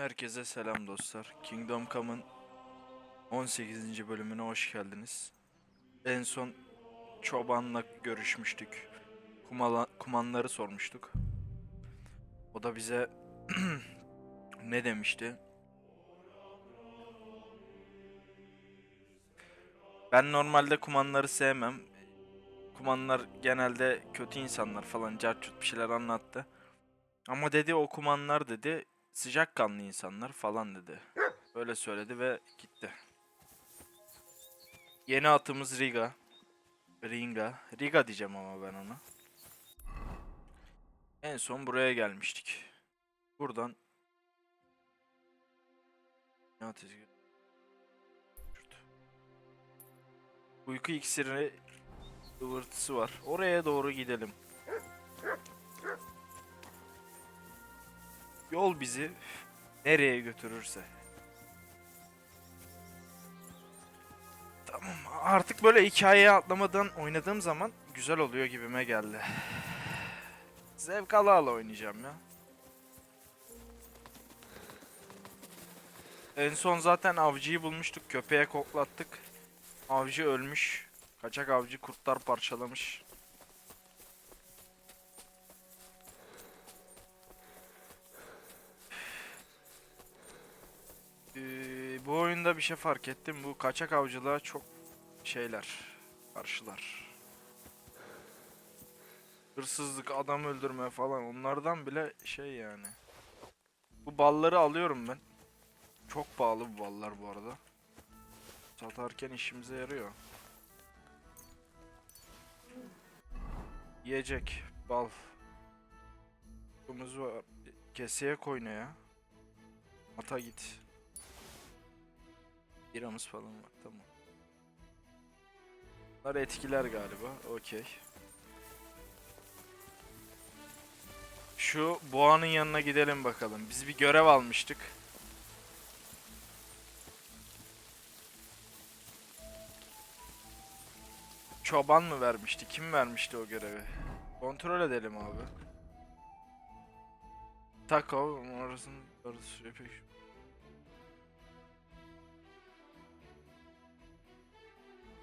Herkese selam dostlar. Kingdom Come'ın 18. bölümüne hoş geldiniz. En son çobanla görüşmüştük. Kumanları sormuştuk. O da bize ne demişti? Ben normalde kumanları sevmem. Kumanlar genelde kötü insanlar falan, carçurt bir şeyler anlattı. Ama dedi o kumanlar dedi sıcakkanlı insanlar falan dedi. Böyle söyledi ve gitti. Yeni atımız Riga. Riga diyeceğim ama ben ona. En son buraya gelmiştik. Buradan ne atacağız? Uyku iksiri ıvırtısı var. Oraya doğru gidelim. Yol bizi nereye götürürse. Tamam. Artık böyle hikayeye atlamadan oynadığım zaman güzel oluyor gibime geldi. Zevk ala ala oynayacağım ya. En son zaten avcıyı bulmuştuk. Köpeğe koklattık. Avcı ölmüş. Kaçak avcı kurtlar parçalamış. Bu oyunda bir şey fark ettim. Bu kaçak avcılığa çok karşılar. Hırsızlık, adam öldürme falan onlardan bile yani. Bu balları alıyorum ben. Çok pahalı bu ballar bu arada. Satarken işimize yarıyor. Yiyecek, bal. Kumuz var. Keseye koy ne ya? Ata git. Biramız falan var, tamam. Bunlar etkiler galiba, okey. Şu boğanın yanına gidelim bakalım. Biz bir görev almıştık. Çoban mı vermişti? Kim vermişti o görevi? Kontrol edelim abi. Taco orasının pek.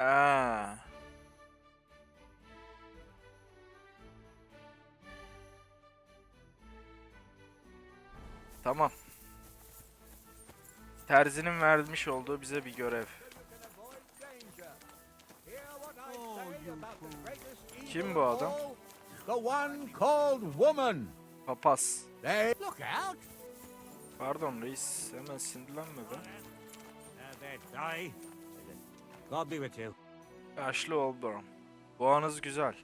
Aa. Tamam. Terzinin vermiş olduğu bize bir görev. Kim bu adam? The one called woman. Papaz. They look out. Pardon reis, hemen sinirlenme be. God be with you. Yaşlı Olduk. Boğanız güzel.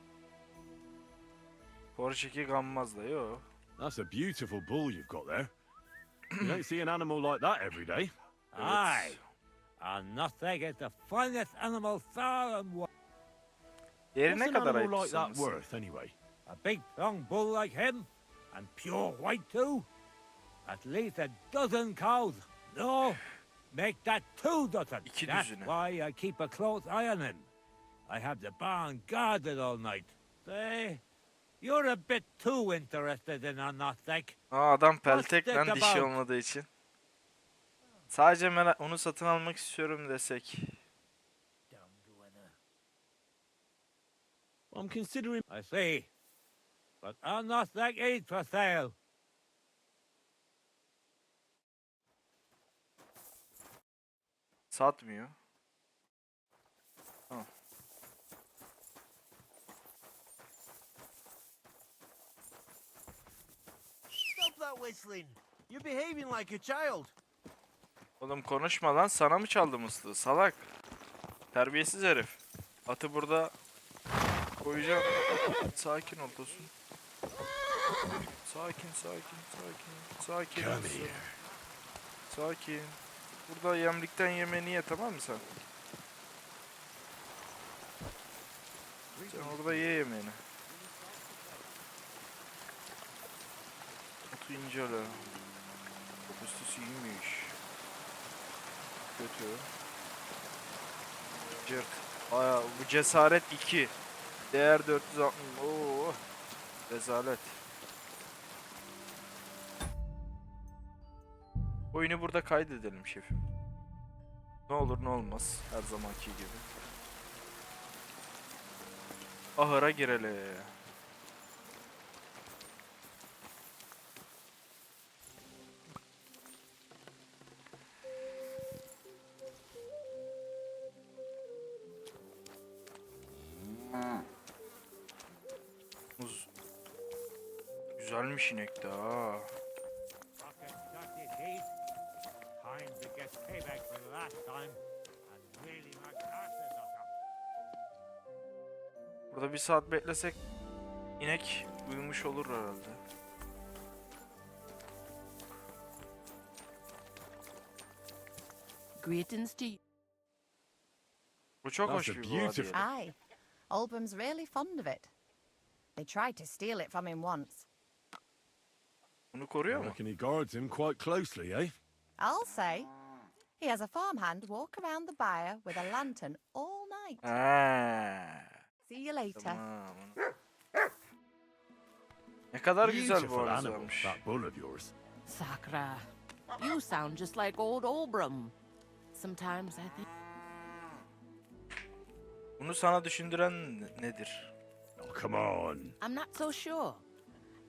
Porçiki gammaz da yo. That's a beautiful bull you've got there. You don't see an animal like that every day. Aye. And nothing is the finest animal far and wide. Yeri ne What's an kadar animal like that ayıpsınız? worth anyway? A big strong bull like him, and pure white too. At least a dozen cows. No, make that 2 dozen. İki That's düzine. why I keep a close eye on him. I have the barn guarded all night. Say, you're a bit too interested in a nothing. Adam peltek What's lan that dişi about? olmadığı için. Sadece onu satın almak istiyorum desek. I'm considering. I see. But I'm not that age for sale. Satmıyor. Ha. Stop that whistling! You're behaving like a child. Oğlum konuşma lan, sana mı çaldım ıslığı salak? Terbiyesiz herif. Atı burada koyacağım. Sakin ol Tosun. Sakin. Sakin. Come olsun. here. Sakin. Burada yemlikten yemeğini ye, tamam mı sen? Sen orada ye yemeğini. Atı incele. Üstüsü iyiymiş. Kötü. Cırt. Aya bu cesaret 2. Değer 460. Oo. Rezalet. Oyunu burada kaydedelim şefim. Ne olur ne olmaz her zamanki gibi. Ahıra girelim. Muz güzelmiş inek de ha. Fucking dirty deed. Time to get payback for last time and really make asses of them. Burada bir saat beklesek inek uyumuş olur herhalde. Greetings to you. Bu çok That's hoş a bir boğa beautiful- diyelim. Aye. Oldbram's really fond of it. They tried to steal it from him once. Bunu I koruyor mu? reckon he guards him quite closely, eh? I'll say. He has a farmhand walk around the byre with a lantern all night. Ha, See you later. tamam. Ne kadar güzel Beautiful boğanız animal, varmış. that bull of yours. Sakra, you sound just like old Olbram. Sometimes I think. Bunu sana düşündüren nedir? Oh, come on. I'm not so sure.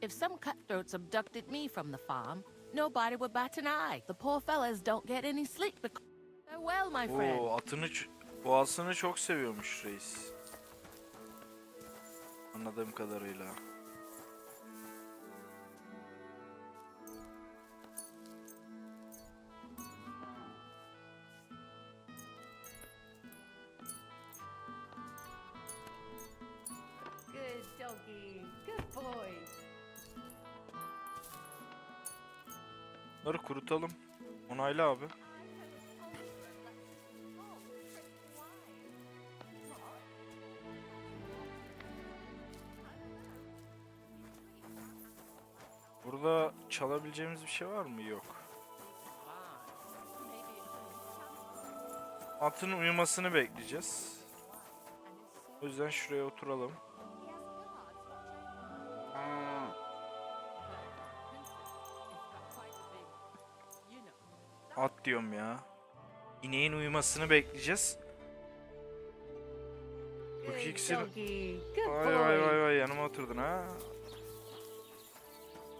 If some cutthroats abducted me from the farm, nobody would bat an eye. The poor fellas don't get any sleep because they're well, my friend. Oo, boğasını çok seviyormuş reis. Anladığım kadarıyla. Good doggy. Good boy. Bunları kurutalım. Onaylı abi. Burada çalabileceğimiz bir şey var mı? Yok. Atın uyumasını bekleyeceğiz. O yüzden şuraya oturalım. At diyorum ya. İneğin uyumasını bekleyeceğiz. Bu Good iksir... doggy. Good Vay boy. vay vay vay, yanıma oturdun ha.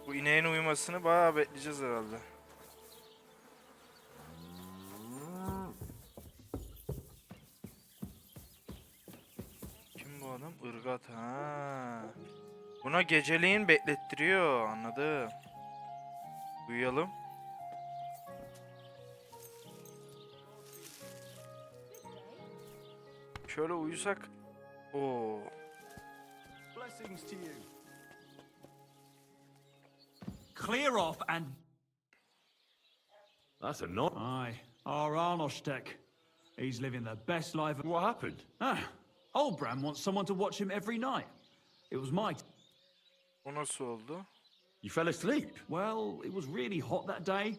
Bu ineğin uyumasını bayağı bekleyeceğiz herhalde. Kim bu adam? Irgat ha. Buna geceleyin beklettiriyor, anladım. Uyuyalım. Şöyle uyusak. Oo. Blessings to you. Clear off and. That's a not. Aye, our Arnoshtek. He's living the best life. What happened? Ah, Oldbram wants someone to watch him every night. It was my. O nasıl oldu? You fell asleep? Well, it was really hot that day,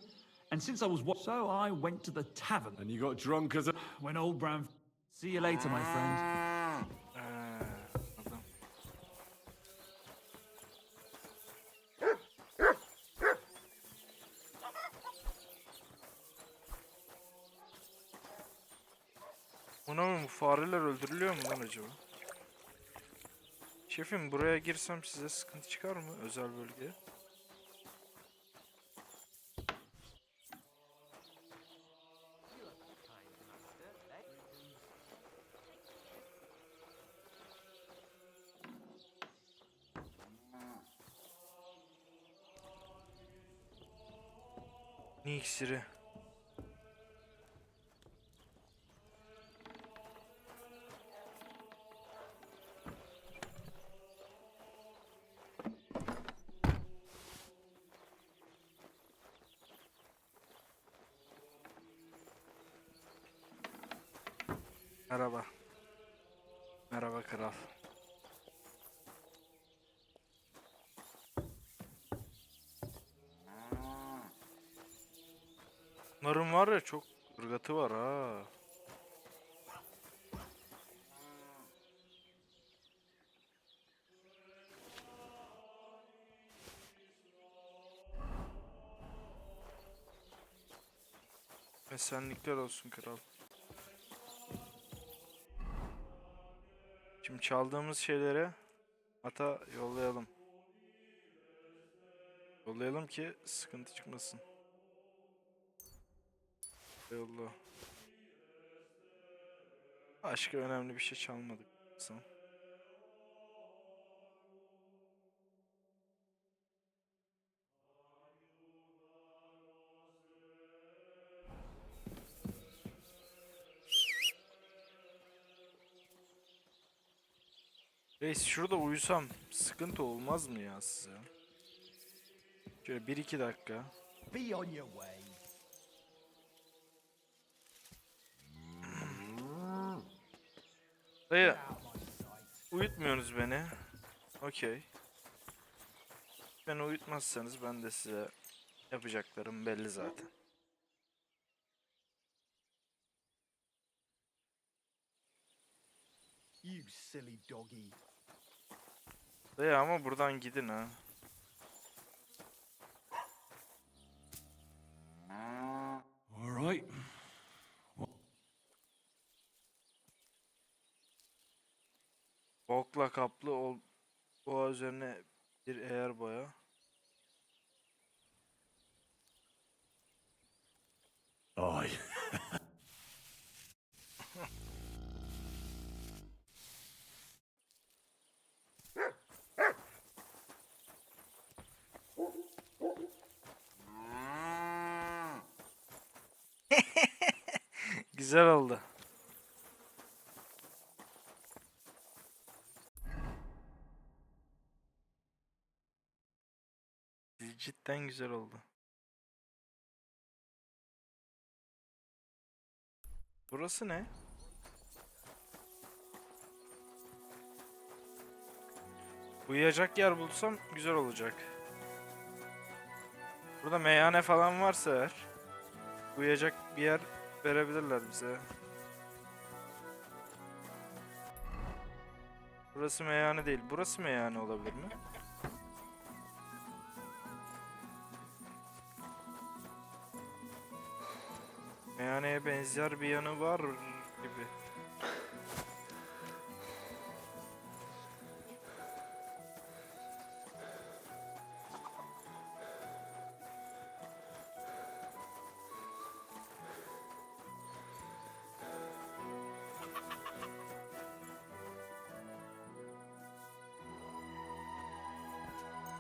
and since I was so I went to the tavern. And you got drunk as a... When Oldbram. See you later, my friend. Anladım. Buna mı, bu fareler öldürülüyor mu lan acaba? Şefim, buraya girsem size sıkıntı çıkar mı özel bölgeye? Ne iksiri? Merhaba. Merhaba kral. Bunların var ya, çok ırgatı var ha. Esenlikler olsun kral. Şimdi çaldığımız şeyleri ata yollayalım. Yollayalım ki sıkıntı çıkmasın. Yolla. Başka önemli bir şey çalmadık. Sanırım. Reis şurada uyusam sıkıntı olmaz mı ya size? Şöyle 1-2 dakika. Be on your way. Dayı uyutmuyorsunuz beni. Okey. Beni uyutmazsanız ben de size yapacaklarım belli zaten. You silly doggy. Dayı ama buradan gidin ha. All right. Bokla kaplı boğa üzerine bir eğer boya. Aye. Güzel oldu. Cidden güzel oldu. Burası ne? Uyuyacak yer bulsam güzel olacak. Burada meyhane falan varsa eğer uyuyacak bir yer verebilirler bize. Burası meyhane değil. Burası meyhane olabilir mi? Meyhaneye benzer bir yanı var gibi.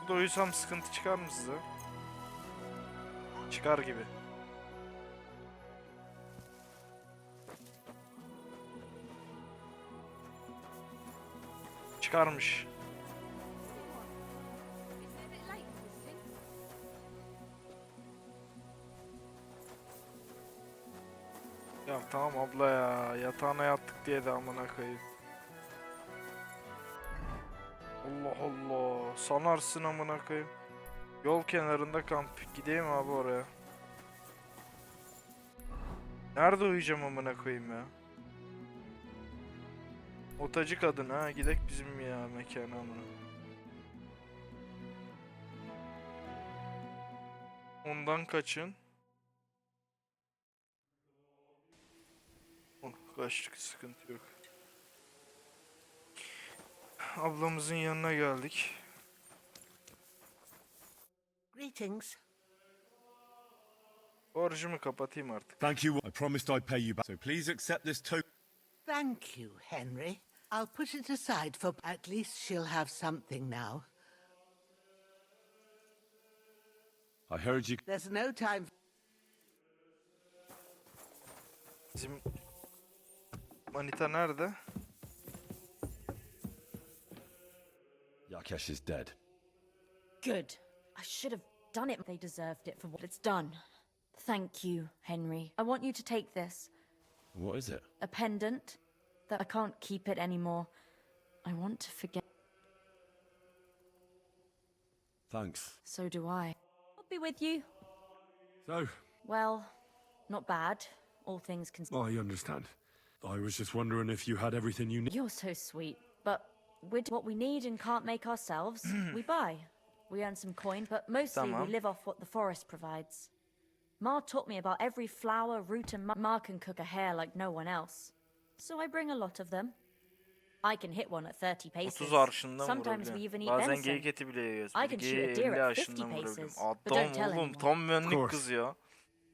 Burada uyusam sıkıntı çıkar mı size? Çıkar gibi. Çıkarmış. Ya tamam abla ya. Yatağına yattık diye de amına koyayım. Allah Allah. Sanarsın amına koyayım. Yol kenarında kamp. Gideyim abi oraya. Nerede uyuyacağım amına koyayım ya? Otacı kadın ha. Gidek bizim ya mekana amına. Ondan kaçın. Oh, kaçtık, sıkıntı yok. Ablamızın yanına geldik. Greetings. Borcumu kapatayım artık. Thank you. I promised I'd pay you back. So please accept this token. Thank you, Henry. I'll put it aside for at least she'll have something now. I heard you. There's no time. Bizim manita nerede? Yakesh is dead. Good. I should have done it. They deserved it for what it's done. Thank you, Henry. I want you to take this. What is it? A pendant that I can't keep it anymore. I want to forget. Thanks. So do I. I'll be with you. So, Well, not bad. All things considered. I understand. I was just wondering if you had everything you need. You're so sweet, but with what we need and can't make ourselves, we buy. We earn some coin, but mostly Tamam. we live off what the forest provides. Ma taught me about every flower, root, and Ma can cook a hare like no one else. So I bring a lot of them. I can hit one at 30 paces. 30 arşından Sometimes we vurabiliyorum. even eat Bazen venison. geyik eti bile yiyoruz. I Bir can shoot geyiği a deer 50 at 50 arşından vurabiliyorum. paces, but don't tell Adam oğlum anyone. tam benlik Course. kız ya.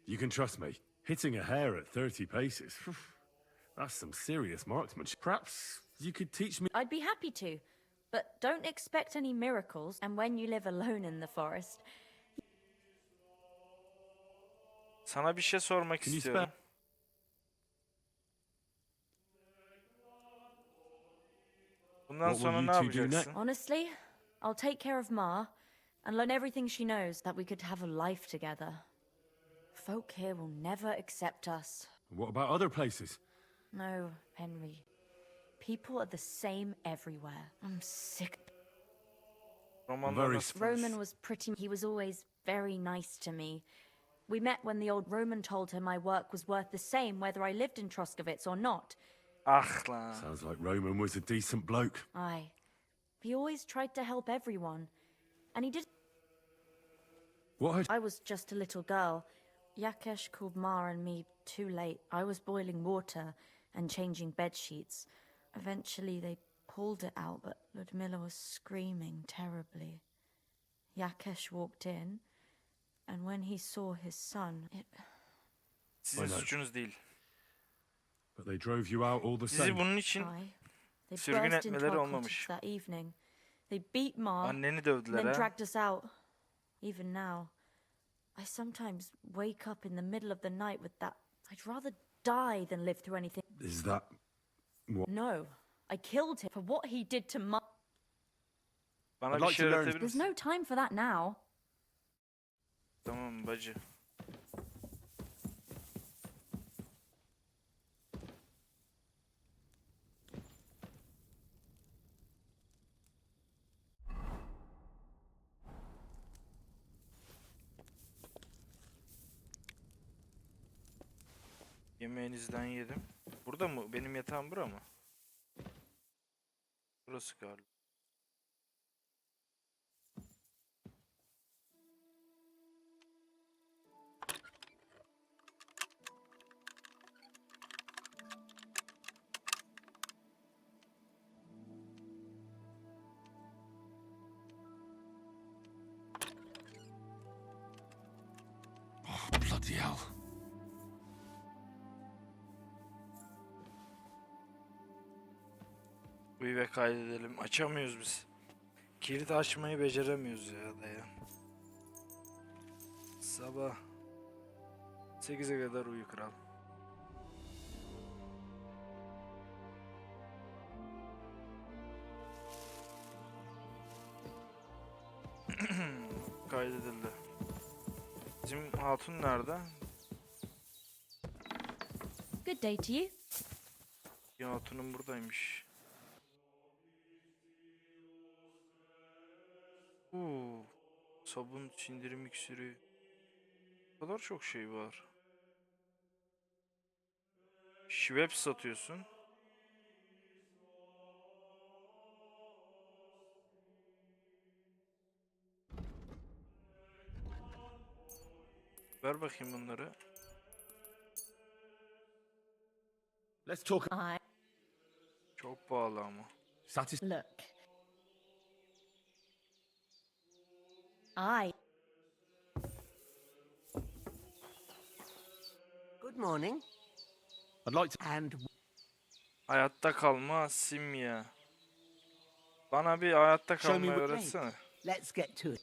You can trust me. Hitting a hare at 30 paces. That's some serious marksmanship. Perhaps you could teach me. I'd be happy to, but don't expect any miracles. And when you live alone in the forest, Sana bir şey sormak Can you istiyorum. spell? Bundan What will sonra you ne two do yapacaksın? honestly, I'll take care of Ma and learn everything she knows that we could have a life together. Folk here will never accept us. What about other places? No, Henry. People are the same everywhere. I'm sick. Romanlar Very nasıl Roman tanıştın? was pretty. He was always very nice to me. We met when the old Roman told her my work was worth the same whether I lived in Troskovitz or not. Ah lan. Sounds like Roman was a decent bloke. Aye. He always tried to help everyone. And he did. What had I was just a little girl. Yakesh called Ma and me too late. I was boiling water and changing bed sheets. Eventually they pulled it out, but Ludmilla was screaming terribly. Yakesh walked in, and when he saw his son, Sizin Aynen. suçunuz değil. But they drove you out all the Sizi same. bunun için They sürgün burst into etmeleri our olmamış. cottage that evening. They beat Ma Anneni and dövdüler then ha. dragged us out. Even now, I sometimes wake up in the middle of the night with that. I'd rather die than live through anything. Is that No, I killed him for what he did to Ma. Bana I'd bir like şey to learn- öğretebilir There's misin? no time for that now. Tamam bacı. Yemeğinizden yedim. Burada mı? Benim yatağım bura mı? Burası galiba. bloody hell? Uyu ve kaydedelim. Açamıyoruz biz. Kilit açmayı beceremiyoruz ya da ya. Sabah 8'e kadar uyu kral. Kaydedildi. Bizim hatun nerede? Good day to you. Ya hatunum buradaymış. Sabun, sindirim iksiri. O kadar çok şey var. Schweppes satıyorsun. Ver bakayım bunları. Let's talk. I Çok pahalı ama. look. I Good morning. I'd like to. And Hayatta kalma simya. Bana bir hayatta Show me kalmayı what- öğretsene. let's get to it.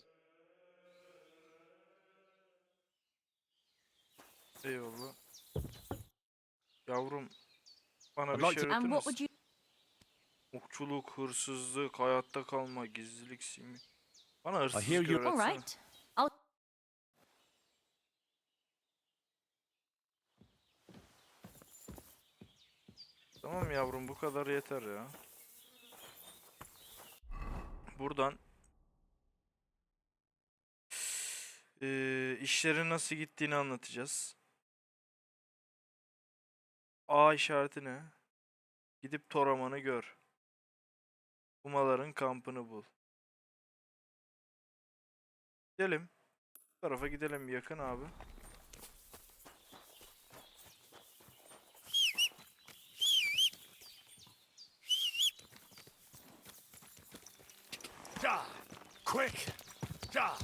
Eyvallah. Yavrum, bana I'd bir like şey to- öğretir and what misin? would you? Okçuluk, hırsızlık, hayatta kalma, gizlilik, simya. Bana hırsızlık hear you. All öğretsene. right. I'll. Tamam yavrum, bu kadar yeter ya. Buradan işlerin nasıl gittiğini anlatacağız. A işareti ne? Gidip Toraman'ı gör. Kumaların kampını bul. Gidelim. Bu tarafa gidelim, yakın abi. Ja! Quick! Ja!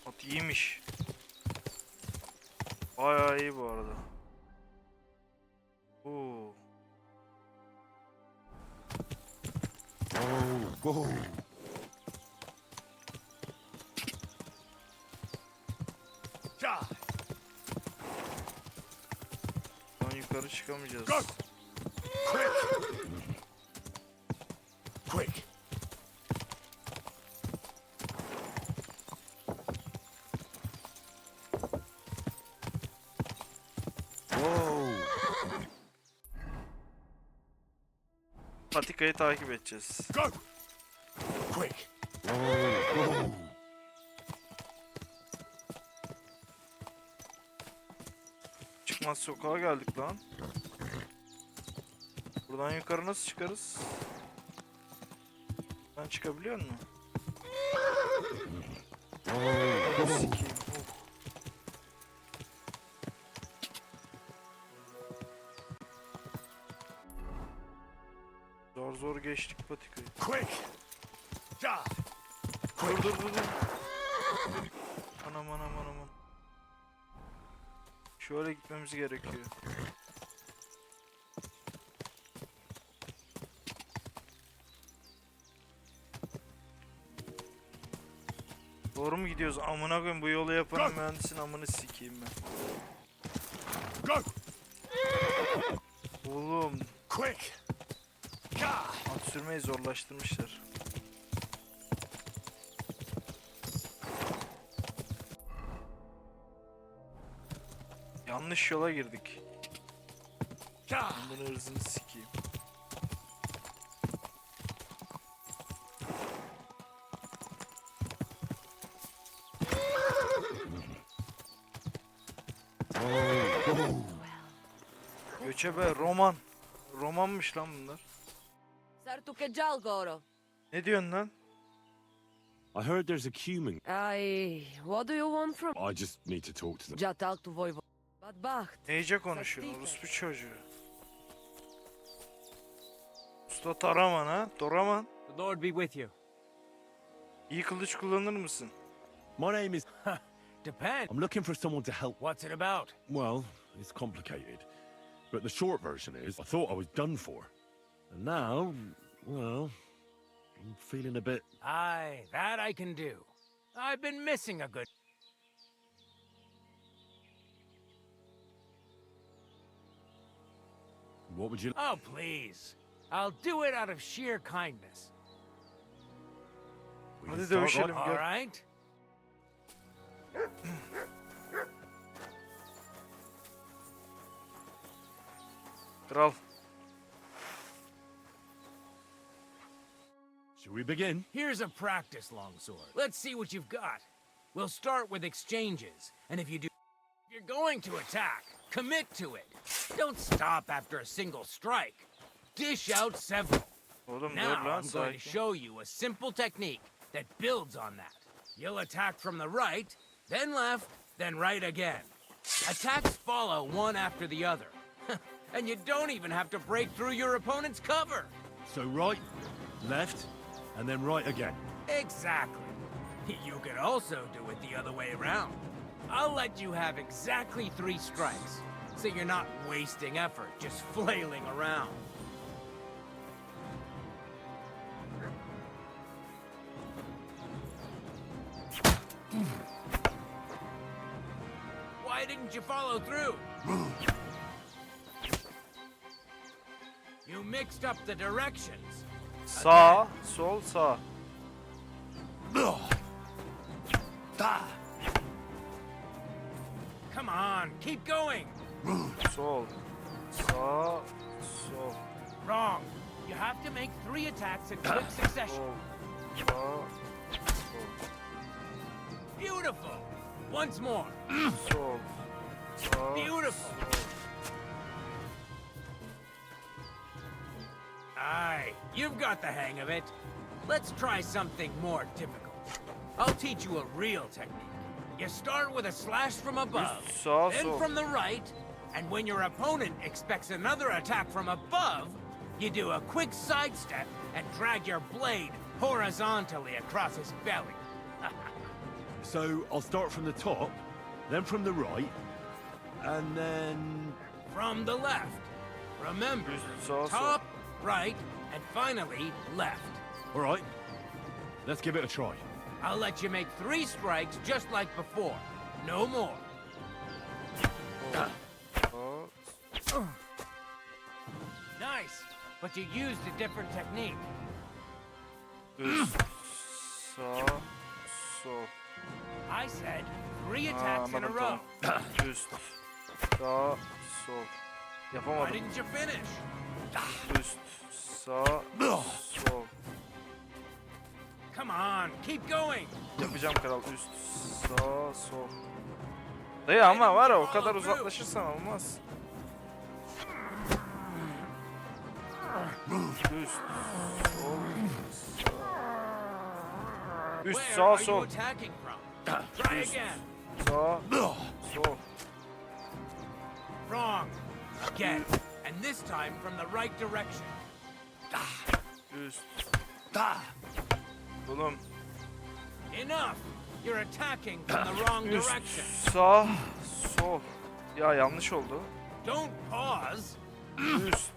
At iyiymiş. Bayağı iyi bu arada. Oo. Ja! Buradan yukarı çıkamayacağız. Go! Quick! Quick! Patikayı takip edeceğiz. Go! Quick! Çıkmaz sokağa geldik lan. Buradan yukarı nasıl çıkarız? Ben çıkabiliyor musun? Sikeyim. Zor zor geçtik patikayı. Quick! Ja! Dur. Anam. Şöyle gitmemiz gerekiyor. Doğru mu gidiyoruz? Amına koyayım, bu yolu yapan mühendisin amını sikeyim ben. Go! Oğlum, Quick! Ja! at sürmeyi zorlaştırmışlar. Yanlış yola girdik. Ja! Bunun hırzını sikeyim. Göçebe roman. Romanmış lan bunlar. Sartuke Jalgoro. Ne diyorsun lan? I heard there's a Kuman. What do you want from? I just need to talk to them. Ja talk to Voivod. Badbacht. Neyce konuşuyor? Ruspu çocuğu. Usta Taraman ha? Doraman. The Lord be with you. İyi kılıç kullanır mısın? My name is. Depend. I'm looking for someone to help. What's it about? Well, it's complicated. But the short version is, I thought I was done for. And now, well, I'm feeling a bit. Aye, that I can do. I've been missing a good... What would you. Oh, please. I'll do it out of sheer kindness. We Hadi can start dövüşelim, right- All gel. right? Kral. Should we begin? Here's a practice longsword. Let's see what you've got. We'll start with exchanges, and if you're going to attack, commit to it. Don't stop after a single strike. Dish out several. Oğlum dur Now lan, I'm going to sakin. show you a simple technique that builds on that. You'll attack from the right, then left, then right again. Attacks follow one after the other. And you don't even have to break through your opponent's cover. So right, left, and then right again. Exactly. You could also do it the other way around. I'll let you have exactly 3 strikes, so you're not wasting effort just flailing around. Why didn't you follow through? You mixed up the directions. Sağ, sol, sağ. Come on, keep going. Sol. Sağ, sol. Wrong. You have to make 3 attacks in quick succession. Sol. Sağ, Beautiful. Once more. sol. Sağ, Beautiful. sol. Aye, you've got the hang of it. let's try something more difficult. I'll teach you a real technique. You start with a slash from above, Üst, sağ, then sol. from the right, and when your opponent expects another attack from above, you do a quick sidestep and drag your blade horizontally across his belly. So I'll start from the top, then from the right, and then... From the left. Remember, Üst, sağ, sol. top, right, and finally left. All right, let's give it a try. I'll let you make 3 strikes just like before. No more. Sağ, Nice, but you used a different technique. üst, sağ, sol. I said 3 Aa, attacks in a anladım row. tamam. Üst, sağ, sol. Why Yapamadım. didn't you finish? Üst, sağ, sol. Come on, keep going. Yapacağım kral. Üst, sağ, sol. Dayı ama var ya o kadar uzaklaşırsan olmaz. Üst, sol, sağ. Üst, Where sağ, are you sol. attacking from? Try again. Sağ, sol. Wrong. Again. And this time from the right direction. Üst. Oğlum. Enough. You're attacking from the wrong direction. Üst, sağ, sol. Ya yanlış oldu. Don't pause. Üst,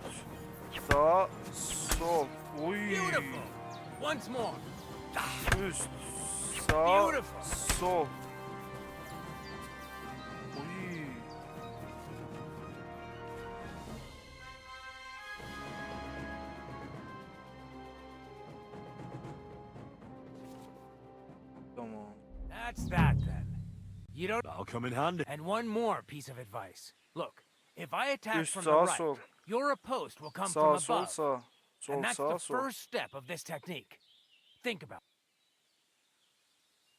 sağ, sol. Oy. Beautiful. Once more. Üst, sağ, Beautiful. sol. Oy. Tamam. That's that then. You don't. That'll come in handy. And one more piece of advice. Look, if I attack Üst, from sağ, the right, sol. your post will come Sağ, from sol, above. sağ. Sol, And that's sağ, the sol. first step of this technique. Think about it.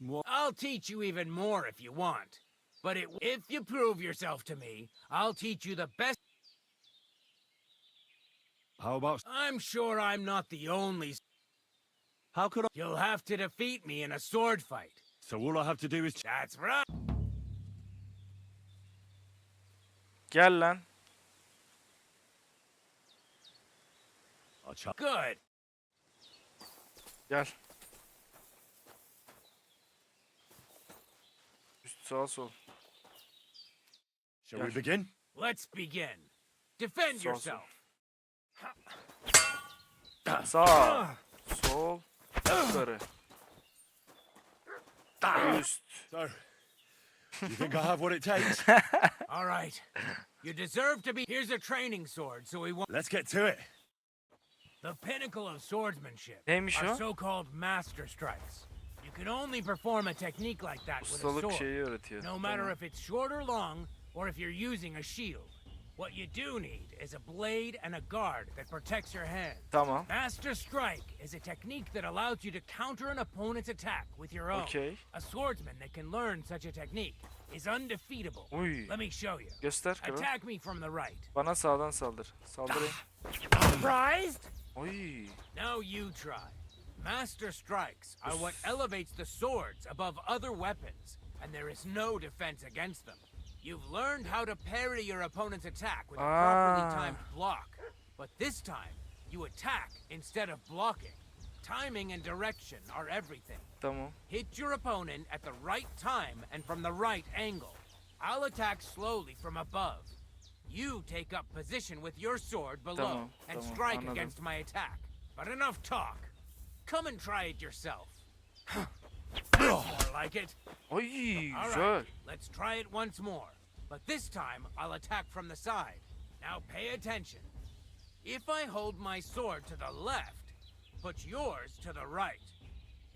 What? I'll teach you even more if you want. But if you prove yourself to me, I'll teach you the best. How about... I'm sure I'm not the only. How could I... You'll have to defeat me in a sword fight. So all I have to do is... That's right. Gel lan. I'll ch- Good. Gel. Üst, sağ, sol. Shall we Gel. begin? Let's begin. Defend Sağ, sol. yourself. Sağ, sol, yukarı. Üst. So, do you think I have what it takes? All right. You deserve to be. Here's a training sword, so we won't. Let's get to it. The pinnacle of swordsmanship Neymiş are o? so-called master strikes. You can only perform a technique like that with a Ustalık sword, şeyi öğretiyor. no matter Tamam. if it's short or long, or if you're using a shield. What you do need is a blade and a guard that protects your hand. Tamam. Master Strike is a technique that allows you to counter an opponent's attack with your own. Okay. A swordsman that can learn such a technique is undefeatable. Uy. Let me show you. Göster kral. Attack me from the right. Bana sağdan saldır. Saldırayım. Surprised? Oy. Now you try. Master Strikes are what elevates the swords above other weapons, and there is no defense against them. You've learned how to parry your opponent's attack with a properly timed block, but this time, you attack instead of blocking. Timing and direction are everything. Tamam. Hit your opponent at the right time and from the right angle. I'll attack slowly from above. You take up position with your sword below Tamam, and tamam, strike anladım. against my attack. But enough talk. Come and try it yourself. That's more like it. Oy, All güzel. right, let's try it once more. But this time, I'll attack from the side. Now pay attention. If I hold my sword to the left, put yours to the right.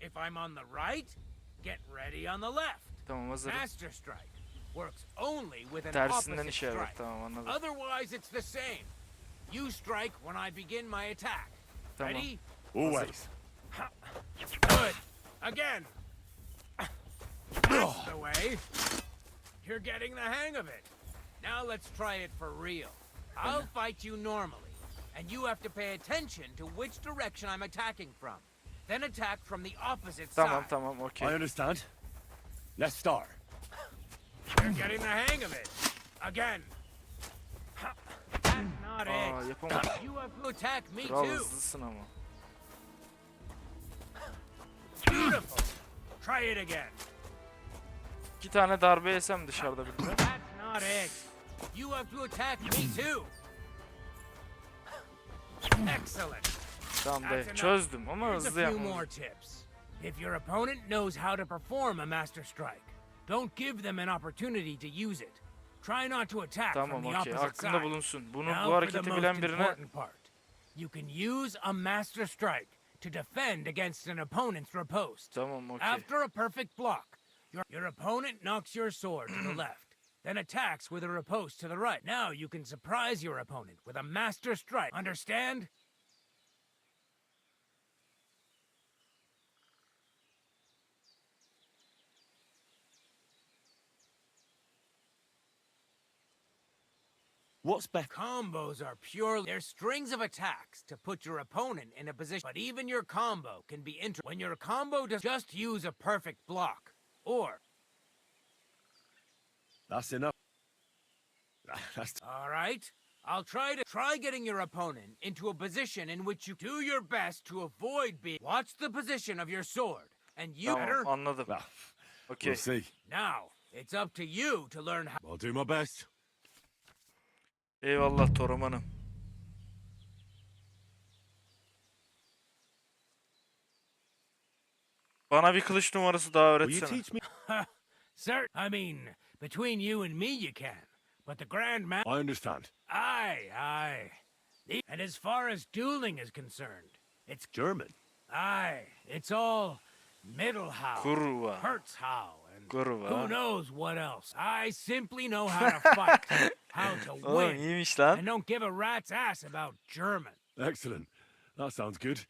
If I'm on the right, get ready on the left. Tamam hazırım. Master Strike works only with an Tersinden opposite işe yarar. strike. Tamam anladım. Otherwise, it's the same. You strike when I begin my attack. Tamam. Ready? Always. Good. Again. That's the way. You're getting the hang of it. Now let's try it for real. I'll fight you normally, and you have to pay attention to which direction I'm attacking from. then attack from the opposite Tamam side. tamam I okey. understand. Let's start. You're getting the hang of it. Again. That's not Aa it. yapamadım. You have to attack me Kral too. hızlısın ama. Beautiful. Try it again. 2 tane darbe yesem dışarıda bir de. That's not it. You have to attack me too. Excellent. Tamam That's be enough. çözdüm ama Here's a hızlı few yapmam. more tips. If your opponent knows how to perform a master strike, don't give them an opportunity to use it. Try not to attack from Tamam the okey opposite aklında side. bulunsun. Bunu Now bu for the hareketi most bilen birine important part. You can use a master strike to defend against an opponent's riposte. tamam okey. After a perfect block, your opponent knocks your sword to the left, then attacks with a riposte to the right. Now you can surprise your opponent with a master strike. Understand? What's back? Combos are purely they're strings of attacks to put your opponent in a position. But even your combo can be when your combo does just use a perfect block. Or, That's enough. That's all right, I'll try getting your opponent into a position in which you do your best to avoid being. Watch the position of your sword, and you better. Tamam anladım. well, Okey. we'll see. Now, it's up to you to learn how. I'll do my best. Eyvallah Toraman'ım. Bana bir kılıç numarası daha Will you öğretsene. teach me? Sir, I mean, between you and me, you can. But the Grand Master. I understand. Aye. And as far as dueling is concerned, it's German. it's all Mittelhau, Kurwa. Hertzhau, and Kurwa. who knows what else. I simply know how to fight, how to Oğlum win, iyiymiş lan. and don't give a rat's ass about German. Excellent. That sounds good.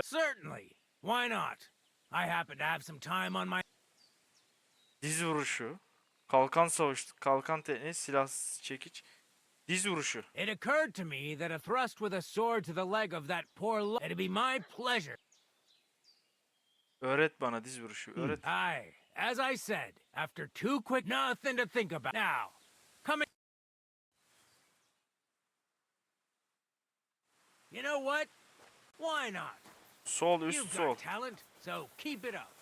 Certainly. Why not? I happen to have some time on my. Diz vuruşu. Kalkan savaşı. Kalkan tekniği. Silah çekiç. Diz vuruşu. It occurred to me that a thrust with a sword to the leg of that poor it'd be my pleasure. Öğret bana diz vuruşu. Öğret. Aye, as I said, after two quick nothing to think about. Now, come in. You know what? Why not? Sol üst You've sol. got talent, so keep it up.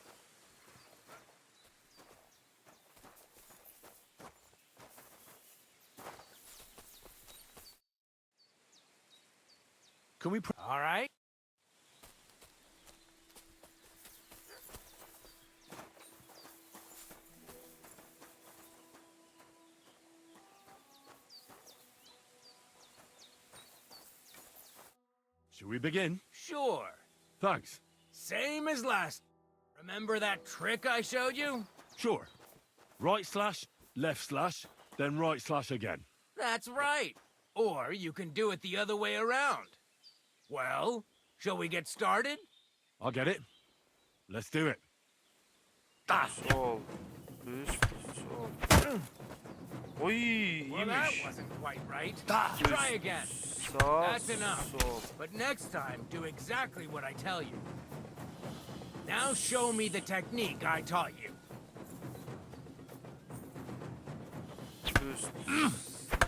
Can we? All right? Should we begin? Sure. Thanks. Same as last. Remember that trick I showed you? Sure. Right slash, left slash, then right slash again. That's right. Or you can do it the other way around. Well, shall we get started? I'll get it. Let's do it. Sol. Üst sol. Oy Well, that iyiymiş. wasn't quite right. Try again. Sağ That's enough. sol. But next time, do exactly what I tell you. Now show me the technique I taught you. Üst.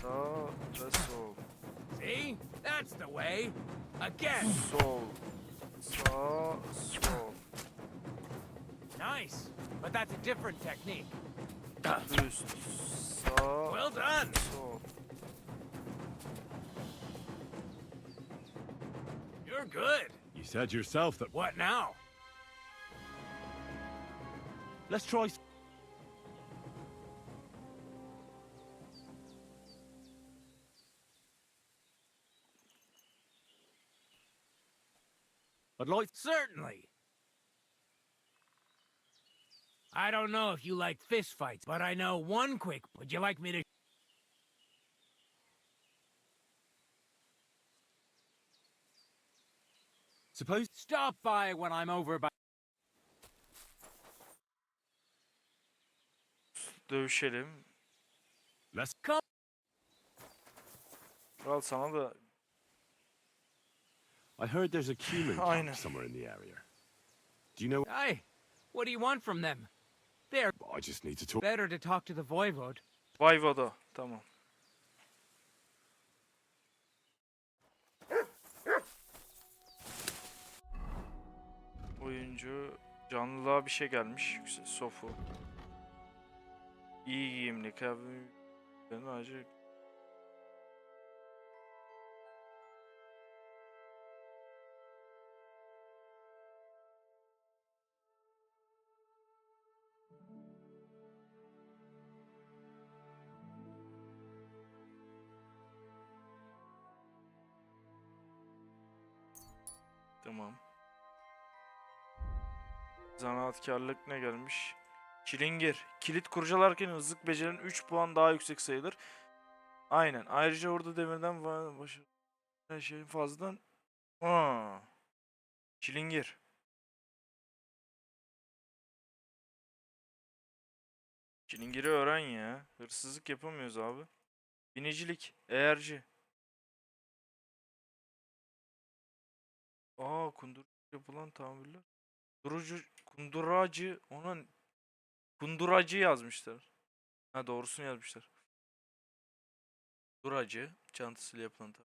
Sağ ve sol. See? That's the way. Again. Sol. Sağ sol. Nice. But that's a different technique. Üst. Sağ Well done. sol. You're good. You said yourself that. What now? Let's try. I'd like. Certainly. I don't know if you like fist fights, but I know one quick. Would you like me to? Suppose. Stop by when I'm over by. Dövüşelim. Let's. Come. Kral sana da I heard there's a Kuman Aynen. camp somewhere in the area. Do you know? Aye. What do you want from them? They're I just need to talk. better to talk to the voivode. Vayvodo. Tamam. Oyuncu canlılığa bir şey gelmiş. Yüksek sofu. İyi giyimli kıyafet. Acı. Tamam. Zanaatkarlık ne gelmiş? Çilingir. Kilit kurcalarken hızlık becerinin 3 puan daha yüksek sayılır. Aynen. Ayrıca orada demirden her şeyin fazladan. Aa. Çilingir. Çilingiri öğren ya. Hırsızlık yapamıyoruz abi. Binicilik. Eğerci. Aa, kundur yapılan tamirler. Kunduracı, ona kunduracı yazmışlar. Ha, doğrusunu yazmışlar. Kunduracı çantasıyla yapılan tamir.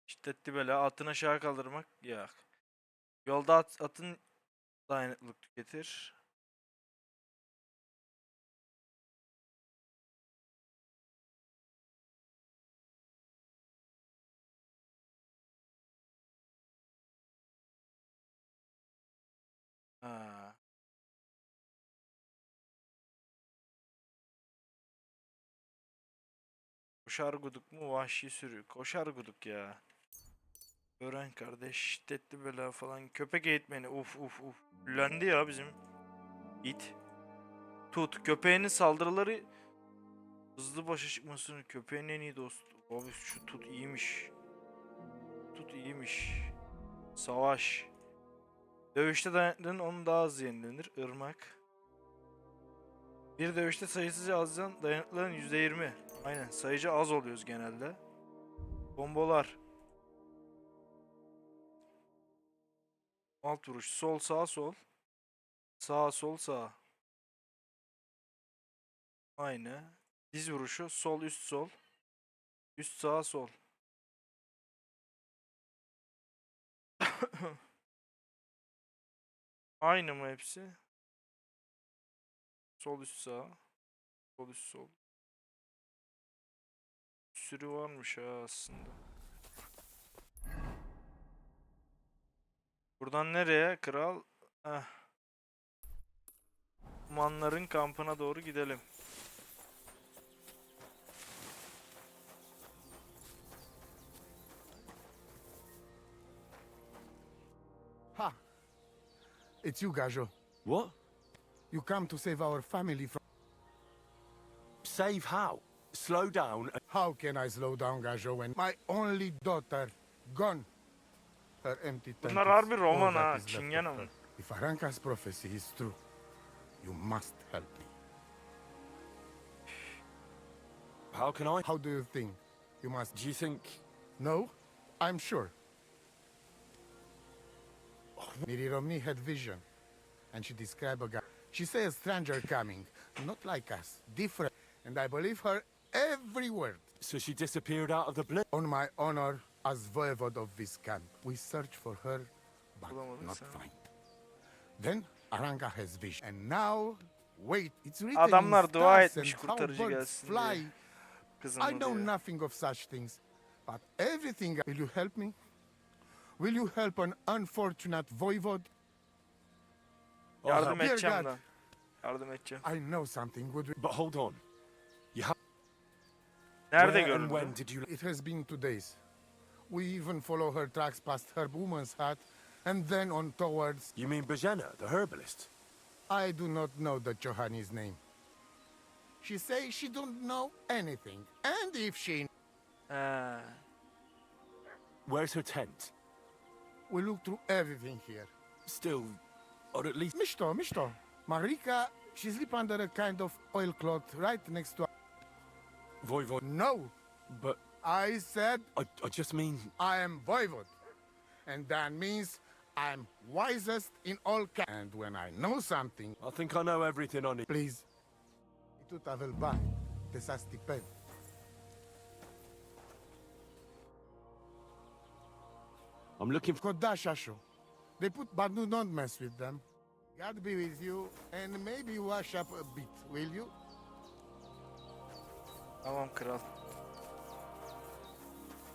Şiddetli bela, atın aşağı kaldırmak. Yok. Yolda atın dayanıklılık tüketir. Ha. Koşar guduk mu, vahşi sürü? Koşar guduk ya. Öğren kardeş, şiddetli bela falan. Köpek eğitmeni, uf uf uf. Lendi ya bizim it. Tut, köpeğinin saldırıları hızlı başa çıkmasını. Köpeğin en iyi dostu. Abi şu tut iyiymiş. Tut iyiymiş. Savaş. Dövüşte dayanıklılığın onun daha hızlı yenilenir. Irmak. Bir dövüşte sayısızca azdan dayanıklılığın %20. Aynen, sayıca az oluyoruz genelde. Bombolar. Alt vuruş. Sol sağ sol. Sağ sol sağ. Aynı. Diz vuruşu. Sol üst sol. Üst sağ sol. Aynı mı hepsi? Sol üst sağ. Sol üst sol. Sürü varmış ha aslında. Buradan nereye kral? Heh. Kumanların kampına doğru gidelim. Ha! It's you, Gajo. What? You come to save our family from... Save how? Slow down. How can I slow down, Gajo, when my only daughter gone? Her empty tent Bunlar is harbi all Roman that ha. is left of Çingen her. ama. If Aranka's prophecy is true, you must help me. How can I? How do you think? You must... Do you think? No? I'm sure. Miri Romney had vision, and she described a guy. She said a stranger coming, not like us, different, and I believe her every word. So she disappeared out of the blue? On my honor as voivode of this camp, we search for her, but Bulamadık not sen. find. Then Aranka has vision, and now wait, it's written Adamlar in dua stars etmiş and how kurtarıcı birds gelsin fly. diye. I Kızımı know diye. nothing of such things, but everything. Will you help me? Will you help an unfortunate voivode? Yardım Dear edeceğim God. lan. Yardım edeceğim. I know something would. But hold on. You have. Nerede Where and gördün? when did you? It has been 2 days. We even follow her tracks past her woman's hut, and then on towards. You mean Bajana, the herbalist? I do not know the Johanni's name. She says she don't know anything, and if she, He. Where's her tent? we look through everything here. Still, or at least. Mishto. Marika, she sleep under a kind of oilcloth right next to. Voivod. No, But I said I just mean. I am voivode, and that means I'm wisest in all and when I know something, I think I know everything I need. please. Itu tavel ba, te sa stipend. I'm looking for... Kodashasho. They put, but do not mess with them. God be with you, and maybe wash up a bit, will you? Tamam kral.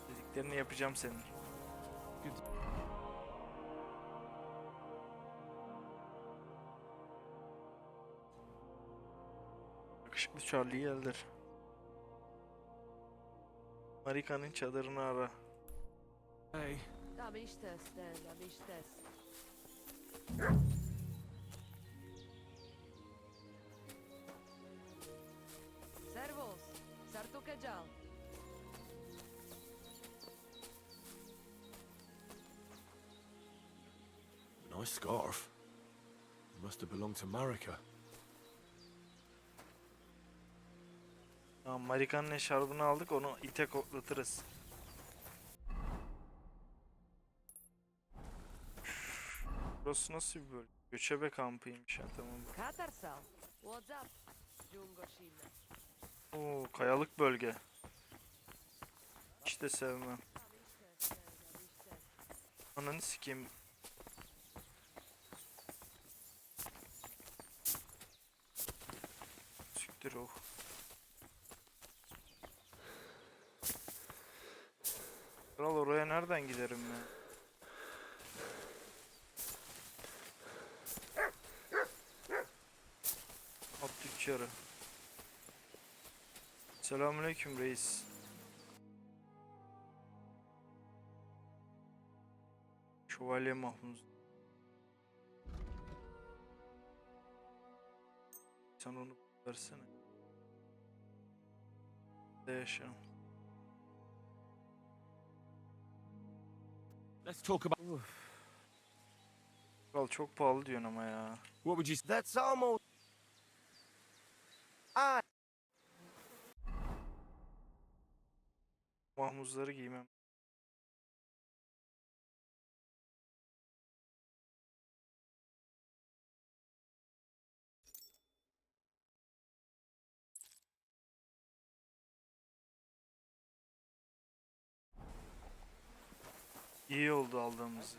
Dediklerini yapacağım senin. Yakışıklı Charlie geldir. Marika'nın çadırını ara. Hey. Da bist es, da bist es. Servus, sartukejal. Nice scarf. Must have belonged to Marika. Tamam, Marika'nın eşarbını aldık, onu ite koklatırız. Burası nasıl bir bölge? Göçebe kampıymış ya, tamam. Katarsal. What's up? Jungoshina. Oo, kayalık bölge. Hiç de sevmem. Ananı sikeyim. Siktir oh. Kral, oraya nereden giderim ya? Attık içeri. Selamünaleyküm reis. Şövalye Mahmuz. Sen onu versene. De yaşa. Let's talk about... Kral çok pahalı diyorsun ama ya. What would you... That's almost... Mahmuzları giymem. İyi oldu aldığımız.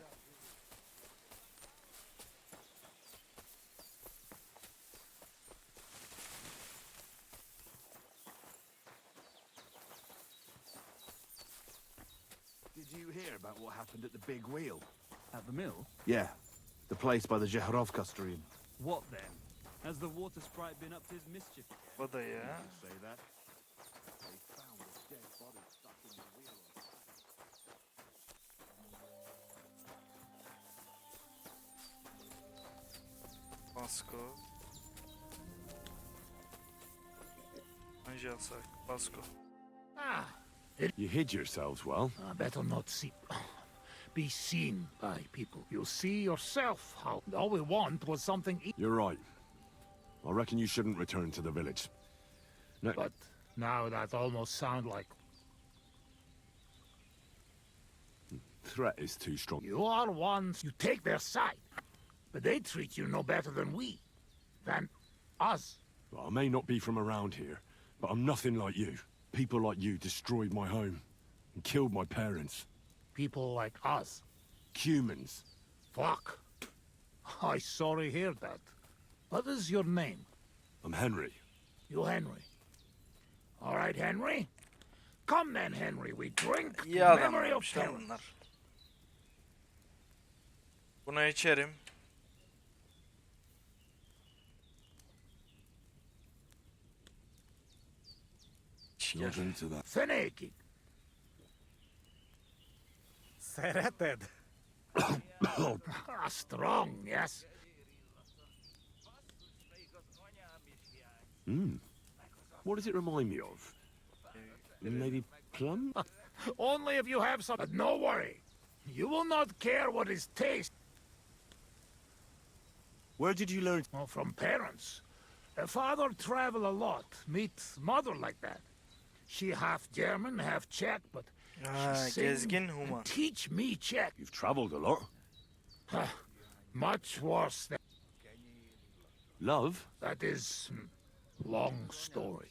Did you hear about what happened at the big wheel? At the mill? Yeah, the place by the Jehorovka stream. What then? Has the water sprite been up to his mischief? O da ya. Say that. They found a dead body stuck in the wheel. Basko. Angelsak. Basko. You hid yourselves well. Better not be seen by people. You'll see yourself how all we want was something. You're right. I reckon you shouldn't return to the village. No, But now that almost sound like threat is too strong. you are ones. You take their side, but they treat you no better than us. Well, I may not be from around here, but I'm nothing like you. People like you destroyed my home and killed my parents. People like us. Humans. Fuck. I sorry hear that. What is your name? I'm Henry. You Henry. All right, Henry. Come then, Henry. We drink to İyi memory of adamlarmış lan parents. bunlar. Buna içerim. You'll drink to that. Feneki. Sereted. Strong, yes. What does it remind me of? Maybe plum? Only if you have some. But no worry. You will not care what is taste. Where did you learn? Oh, from parents. Father travel a lot. Meet mother like that. She half German, half Czech, but Ha, she sing gezgin Human. and teach me Czech. You've traveled a lot. Much worse than... Love? That is... long story.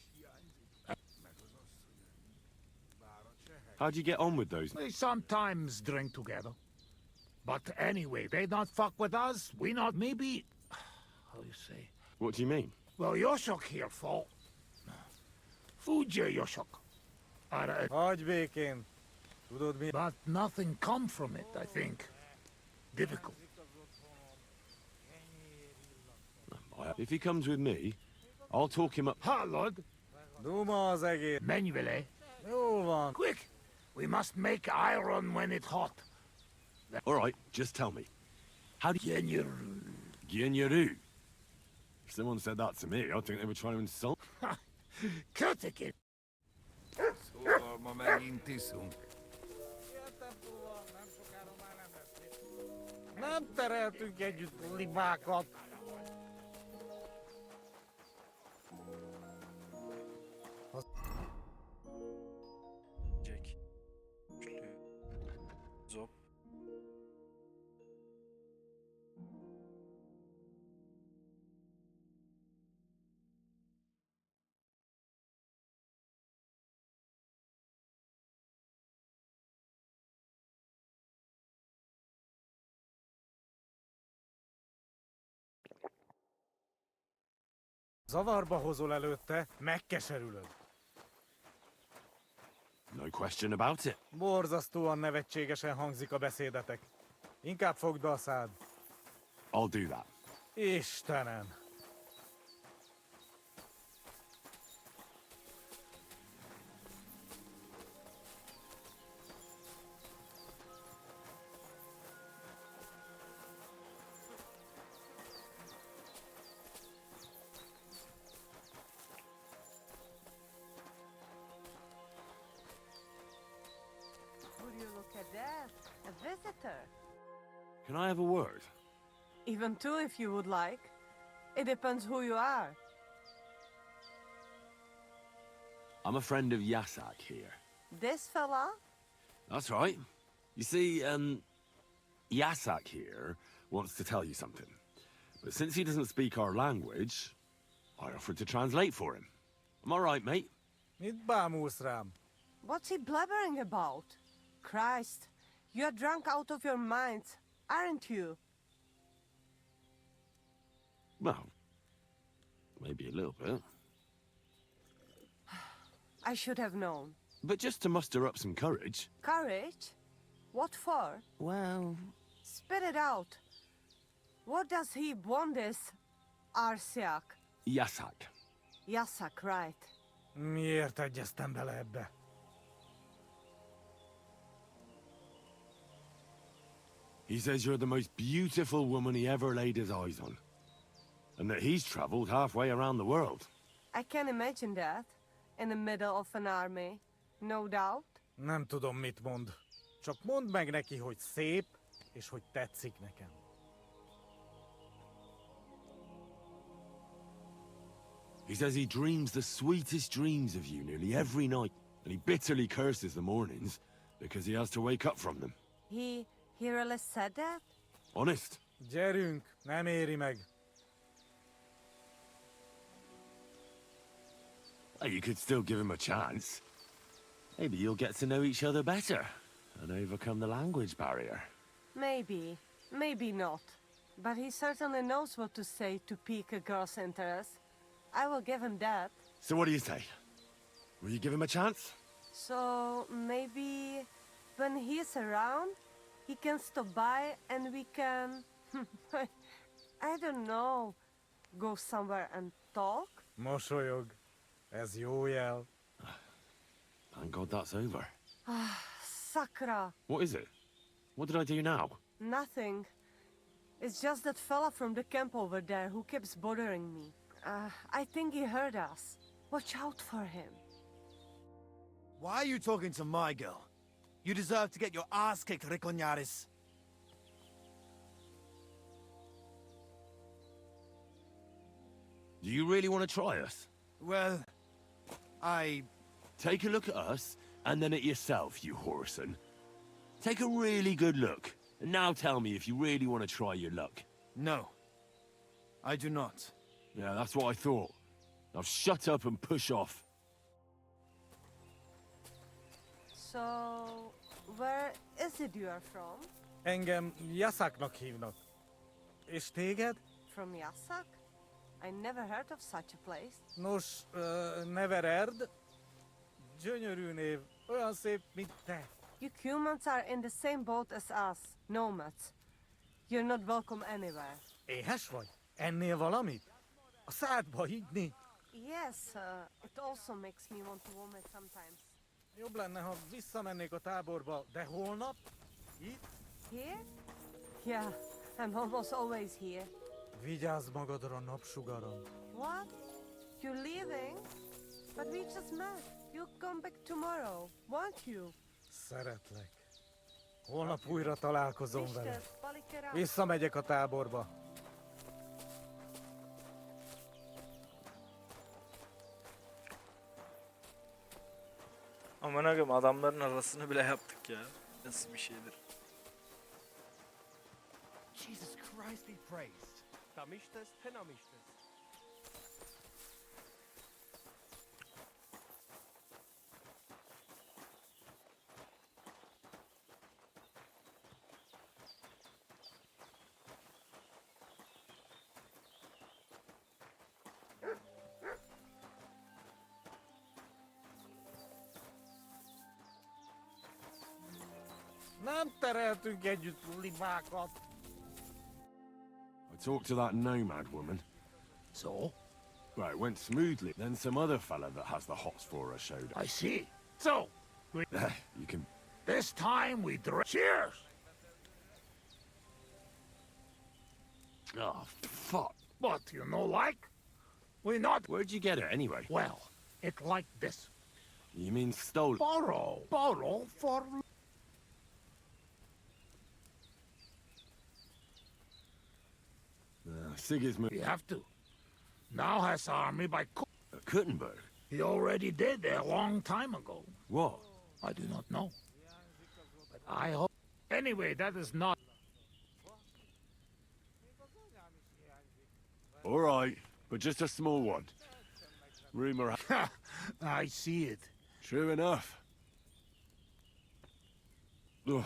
How'd you get on with those? They sometimes drink together. But anyway, they not fuck with us, we not... Maybe... How you say? What do you mean? Well, Yoshok here fall. Fugye Yoshok. Hagyj békén. Tudod mi? But nothing come from it, I think. Difficult. If he comes with me, I'll talk him up. Hallod! Duma az egész. Menj vele. Jól van. Quick! We must make iron when it's hot. All right, just tell me. How do you... Gyenyeru. If someone said that to me, I'd think they were trying to insult. Köteke! Szóval ma megint iszunk. Nem tereltünk együtt libákat. Jack. Üçlü. Zop. Zavarba hozol előtte, megkeserülöd. No question about it. Borzasztóan nevetségesen hangzik a beszédetek. Inkább fogd be a szád. I'll do that. Istenem! Would you look at that? A visitor. Can I have a word? Even two if you would like. It depends who you are. I'm a friend of Yasak here. This fella? That's right. You see, Yasak here wants to tell you something. But since he doesn't speak our language, I offered to translate for him. Am I right, mate? Mit bámulsz rám? What's he blabbering about? Christ, you're drunk out of your minds, aren't you? Well, maybe a little bit. I should have known. But just to muster up some courage. Courage? What for? Well... Spit it out. What does he want this Arsiak? Yasak. Yasak, right. Miért egyeztem bele ebbe? He says you're the most beautiful woman he ever laid his eyes on. And that he's traveled halfway around the world. I can imagine that. In the middle of an army. No doubt. Nem tudom, mit mond. Csak mondd meg neki, hogy szép, és hogy tetszik nekem. He says he dreams the sweetest dreams of you nearly every night. And he bitterly curses the mornings because he has to wake up from them. He really said that? Honest. Gyerünk, nem éri meg. Well, you could still give him a chance. Maybe you'll get to know each other better and overcome the language barrier. Maybe. Maybe not. But he certainly knows what to say to pique a girl's interest. I will give him that. So what do you say? Will you give him a chance? So, maybe when he's around, he can stop by and we can... I don't know. Go somewhere and talk? Mosolyog. Ez jó jel. Thank God that's over. Sakra. What is it? What did I do now? Nothing. It's just that fella from the camp over there who keeps bothering me. I think he heard us. Watch out for him. Why are you talking to my girl? You deserve to get your ass kicked, Rikonyaris. Do you really want to try us? Well, Take a look at us, and then at yourself, you whoreson. Take a really good look. And now tell me if you really want to try your luck. No. I do not. Yeah, that's what I thought. Now shut up and push off. So, where is it you are from? Engem Yasaknak hívnak. És téged? From Yasak? I never heard of such a place. Nos, Nevererd. Gyönyörű név. Olyan szép, mint te. You humans are in the same boat as us, nomads. You're not welcome anywhere. Éhes vagy? Ennél valamit? A szádba higni? Yes, it also makes me want to vomit sometimes. Jobb lenne, ha visszamennék a táborba, de holnap? Itt? Here? Yeah, I'm almost always here. Vigyázz magadra, napsugarom. What? You're leaving? But we just met. You'll come back tomorrow, won't you? Szeretlek. Holnap újra találkozom vele. Vistes, palikera. Visszamegyek a táborba. Aman akım adamların arasını bile yaptık ya. Nasıl bir şeydir? Jesus Christ be praised. Tamishtes, tenamishtes. Nem tereltünk együtt libákat. I talked to that nomad woman. So? Well, it went smoothly. Then some other fella that has the hots for her showed up. I see. So, You can... this time we drink. Cheers! Oh, fuck. But you know, like, we not. Where'd you get it anyway? Well, it like this. You mean stole? Borrow for. Sigismund. We have to. Now has army by Kuttenberg? He already did a long time ago. What? I do not know. But I hope. Anyway, that is not. All right, but just a small one. Rumor... I see it. True enough. Ugh.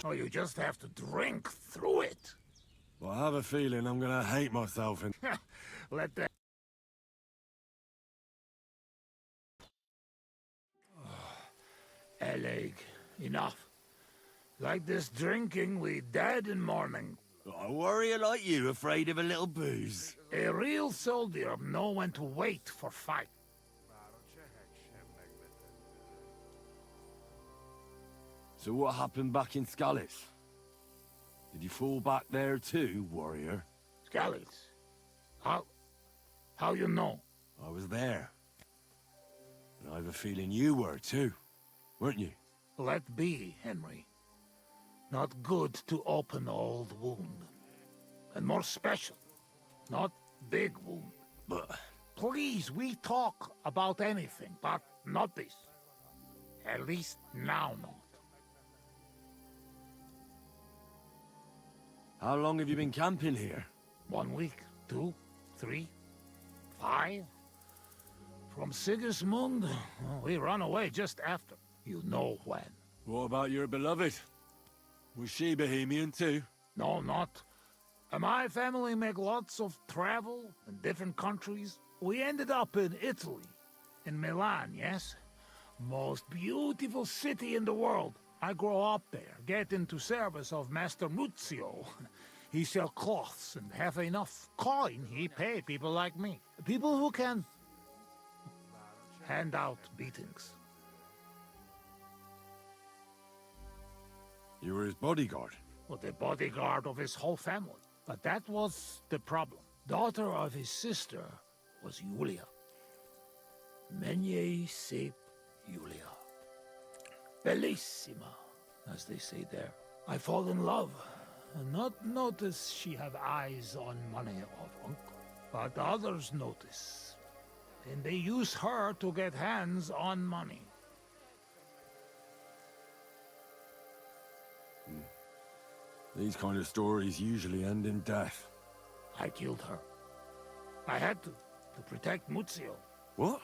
Oh, you just have to drink through it. Well, I have a feeling I'm gonna hate myself and... Let that... Eleg, enough. Like this drinking, we dead in morning. A warrior like you afraid of a little booze? A real soldier know when to wait for fight. So what happened back in Scalis? Did you fall back there too, warrior? Scalis? How you know? I was there. And I have a feeling you were too, weren't you? Let be, Henry. Not good to open old wound. And more special, not big wound. But... Please, we talk about anything, but not this. At least now not. How long have you been camping here? 1 week, 2, 3, 5. From Sigismund, we run away just after. You know when. What about your beloved? Was she Bohemian too? No, not. My family make lots of travel in different countries. We ended up in Italy. In Milan, yes? Most beautiful city in the world. I grow up there, get into service of Master Muzio. He sell cloths and have enough coin, he pay people like me. People who can hand out beatings. You were his bodyguard? Well, the bodyguard of his whole family. But that was the problem. Daughter of his sister was Julia. Menie sep Julia. Bellissima, as they say there. I fall in love, and not notice she have eyes on money of uncle. But others notice, and they use her to get hands on money. These kind of stories usually end in death. I killed her. I had to protect Muzio. What?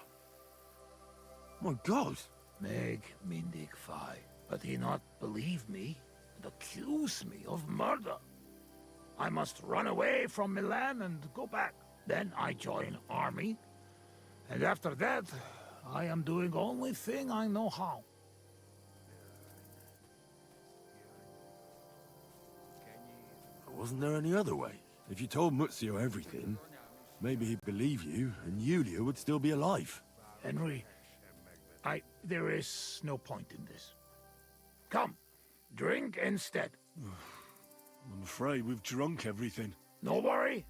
My God! Meg Mindig Fi. But he not believe me and accuse me of murder. I must run away from Milan and go back. Then I join army. And after that, I am doing only thing I know how. Wasn't there any other way? If you told Muzio everything, maybe he'd believe you, and Yulia would still be alive. Henry, there is no point in this. Come, drink instead. I'm afraid we've drunk everything. No worry.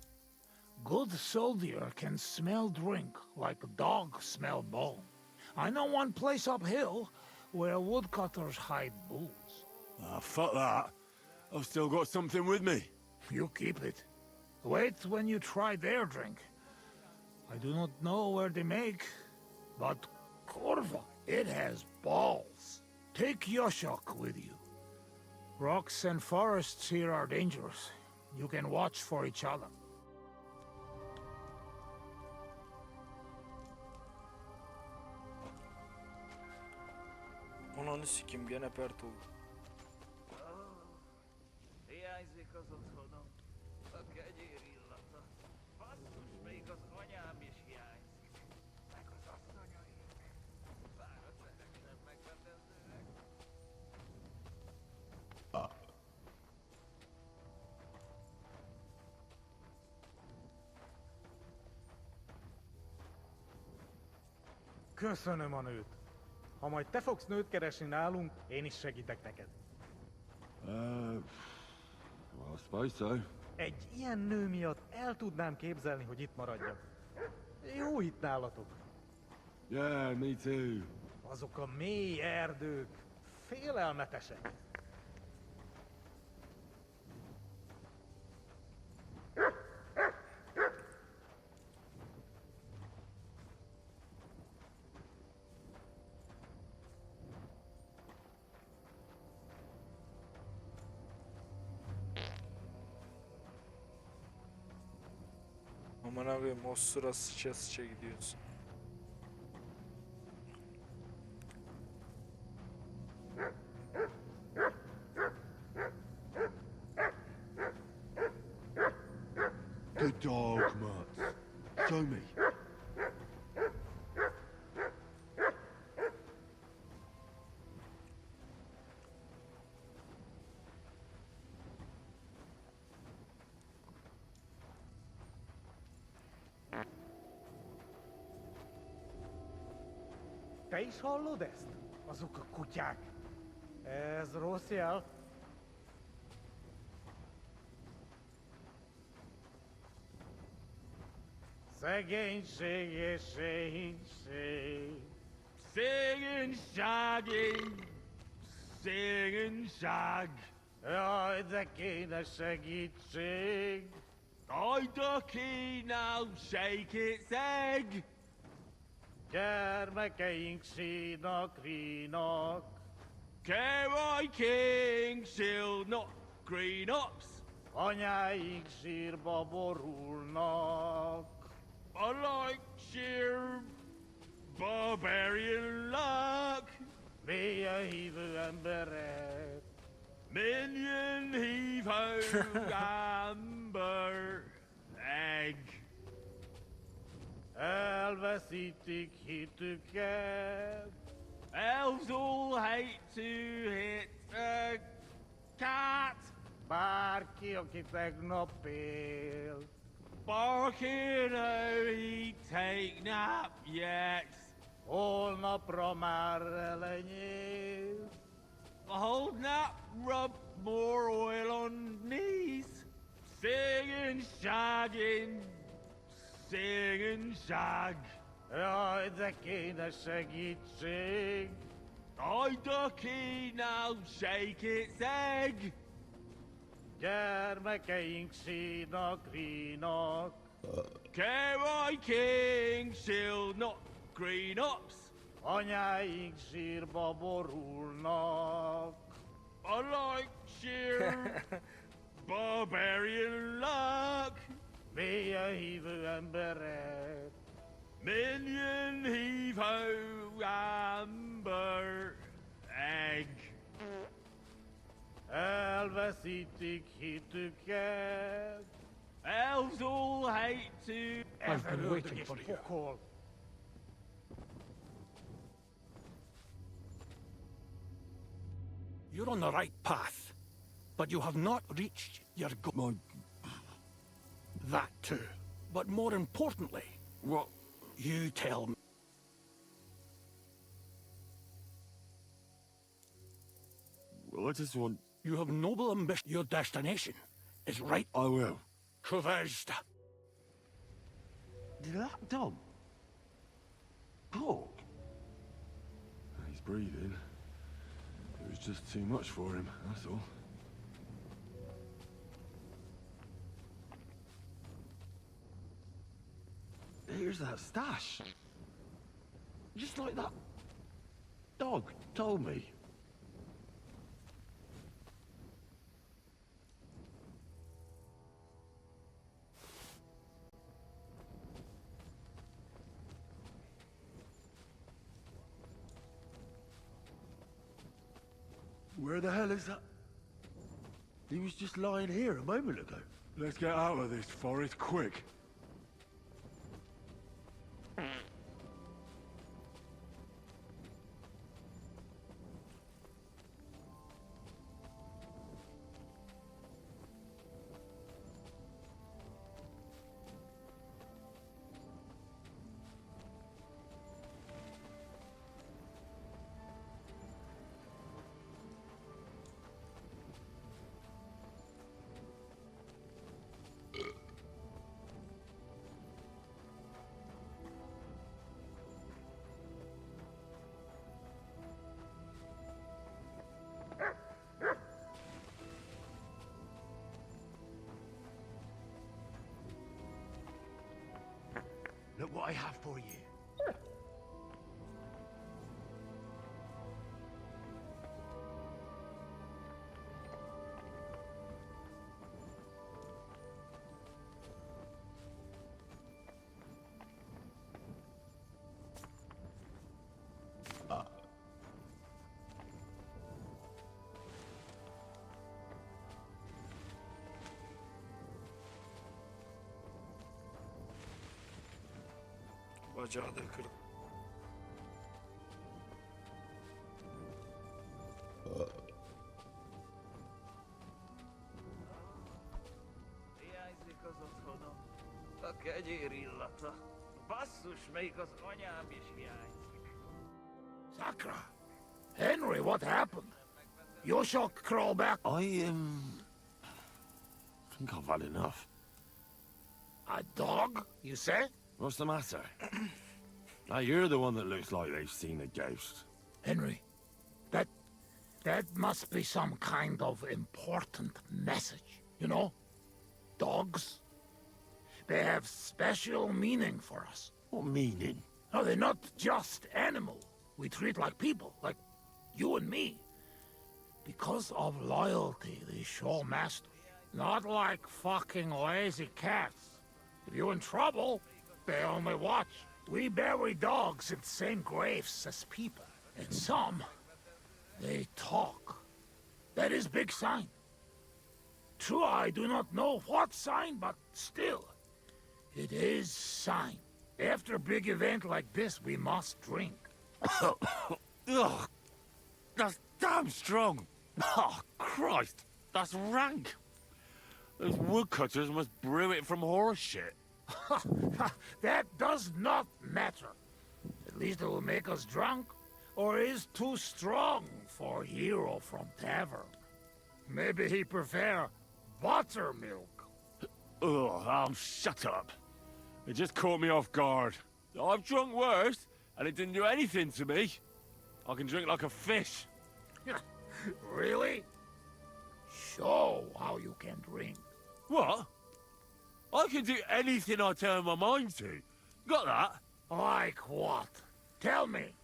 Good soldier can smell drink like a dog smell bone. I know one place uphill where woodcutters hide bulls. Ah, fuck that. I've still got something with me. You keep it. Wait when you try their drink. I do not know where they make, but Corva, it has balls. Take Yoshok with you. Rocks and forests here are dangerous. You can watch for each other. Ananı sikim gene pert oldu. Hiányzik az otthonom, a kenyér illata. Basszus, még az anyám is hiányzik. Meg az asszonyaim. Fáradt lehek sem megvetendőek. Köszönöm a nőt. Ha majd te fogsz nőt keresni nálunk, én is segítek neked. Well, I suppose so. Egy ilyen nő miatt el tudnám képzelni, hogy itt maradjak. Jó itt nálatok. Yeah, me too. Azok a mély erdők félelmetesek. Aman abim o sıra sıça sıça gidiyorsun. Good dog, Mutz. Show me. Te is hallod ezt? Azok a kutyák. Ez rossz jel. Szegénység és szegénység. Szegényság. Jaj, de kéne segítség. Jaj, de kéne segítség. Gyermekeink sínak, rínak. Gyermekeink sínak, rínak. Anyáink sírba borulnak. I like sheer barbarian luck. Mélyen hívő emberek. Minion heave-ho amber egg. Elveszítik hitüket. Elves all hate to hit a cat. Bárki, aki tegnap élt. Barking, oh, he take nap yet. Holnapra már elenyész. Hold nap, rub more oil on knees. Singing, shagging, singing, shag. Jaj, de kéne segítség. I ducky now, shake its egg. Gyermekeink sínak, rínak. Carry King, shield not green ops. Anyáink sírba borulnak. I like sheer barbarian luck. Me a heaver and beret. Minion heave ho amber egg. Elvasitik hitu cab. Elves all hate to. I've been waiting for your call. You're on the right path, but you have not reached your goal. That too. But more importantly, What? you tell me. Well, I just want. You have noble ambition. Your destination is right. I will. Kuvesta. Did that dog talk? He's breathing. It was just too much for him, that's all. Here's that stash. Just like that dog told me. Where the hell is that? He was just lying here a moment ago. Let's get out of this forest quick. Look what I have for you. Bacağı da kırdım. Hiányzik az otthonom. A kenyér illata. Basszus, még az anyám is hiányzik. Sakra. Henry, what happened? You shall crawl back. I think I've had enough. A dog, you say? What's the matter? Now you're the one that looks like they've seen a ghost. Henry, that must be some kind of important message, you know? Dogs, they have special meaning for us. What meaning? No, they're not just animals we treat like people, like you and me. Because of loyalty they show master. Not like fucking lazy cats. If you're in trouble, they only watch. We bury dogs in the same graves as people. And some, they talk. That is big sign. True, I do not know what sign, but still, it is sign. After a big event like this, we must drink. Ugh, that's damn strong. Oh, Christ, that's rank. Those woodcutters must brew it from horse shit. That does not matter. At least it will make us drunk, or is too strong for a hero from tavern. Maybe he prefer buttermilk. Ugh, shut up. It just caught me off guard. I've drunk worse, and it didn't do anything to me. I can drink like a fish. Really? Show how you can drink. What? I can do anything I turn my mind to. Got that? Like what? Tell me.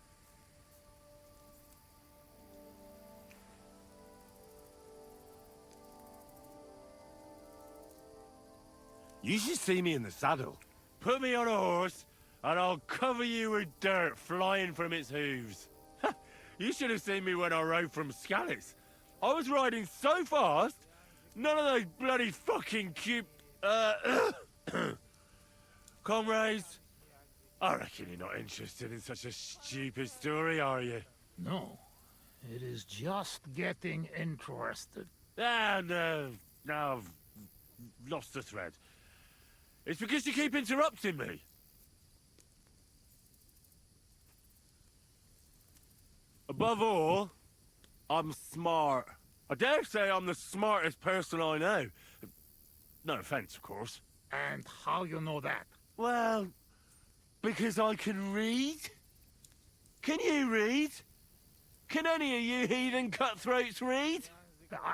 You should see me in the saddle. Put me on a horse, and I'll cover you with dirt flying from its hooves. You should have seen me when I rode from Scallis. I was riding so fast, none of those bloody fucking cute... comrades, I reckon you're not interested in such a stupid story, are you? No. It is just getting interested. Ah, no. Now I've lost the thread. It's because you keep interrupting me. Above all, I'm smart. I dare say I'm the smartest person I know. No offense, of course. And how you know that? Well, because I can read. Can you read? Can any of you heathen cutthroats read?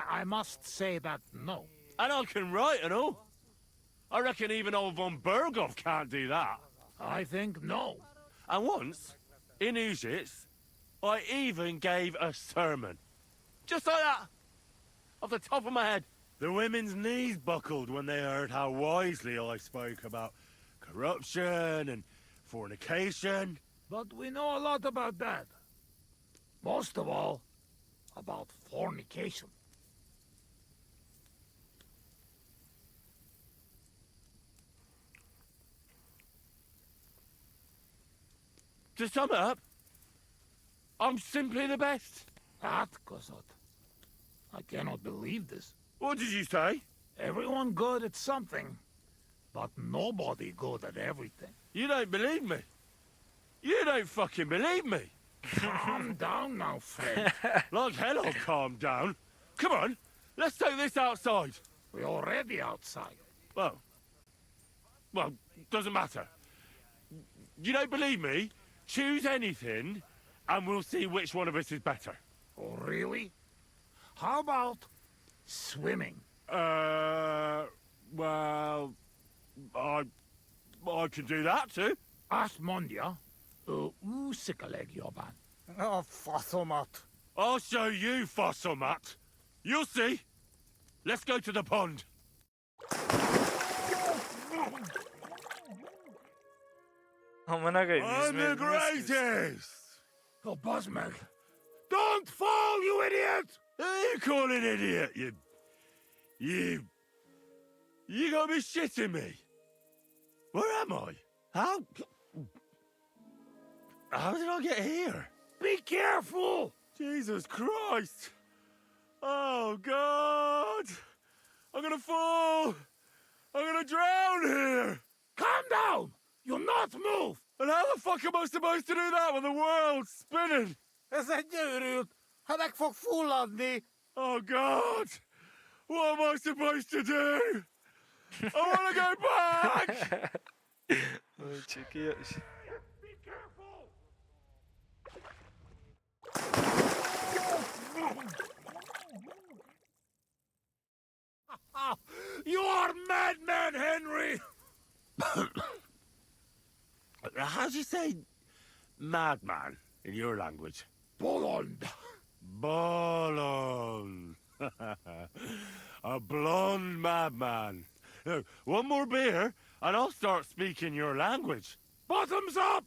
I must say that no. And I can write and all. I reckon even old von Berghoff can't do that. I think no. And once, in Ujits, I even gave a sermon. Just like that. Off the top of my head. The women's knees buckled when they heard how wisely I spoke about corruption and fornication. But we know a lot about that. Most of all, about fornication. To sum up, I'm simply the best. That, Kosot. I cannot believe this. What did you say? Everyone good at something, but nobody good at everything. You don't believe me. You don't fucking believe me. Calm down now, friend. Like hell I'll calm down. Come on, let's take this outside. We're already outside. Well, doesn't matter. You don't believe me? Choose anything, and we'll see which one of us is better. Oh, really? How about swimming? Well, I can do that too. Asmondia, usikaleg joban. Oh, Fossomat. I'll show you, Fossomat. You'll see. Let's go to the pond. Amına koyayım. I'm yüzme the bilmez ki. greatest. Oh, Bosmeg. Don't fall, you idiot! Who you call an idiot, You gotta be shitting me. Where am I? How did I get here? Be careful! Jesus Christ! Oh, God! I'm gonna fall! I'm gonna drown here! Calm down! You'll not move! And how the fuck am I supposed to do that when the world's spinning? Ez egy őrült! Ha meg fog fulladni! Oh, God! What am I supposed to do? I wanna go back! Oy, çekiyor. Be careful! You are madman, Henry! How do you say madman in your language? Bolond. Bolond. A blonde madman. Now, one more beer, and I'll start speaking your language. Bottoms up!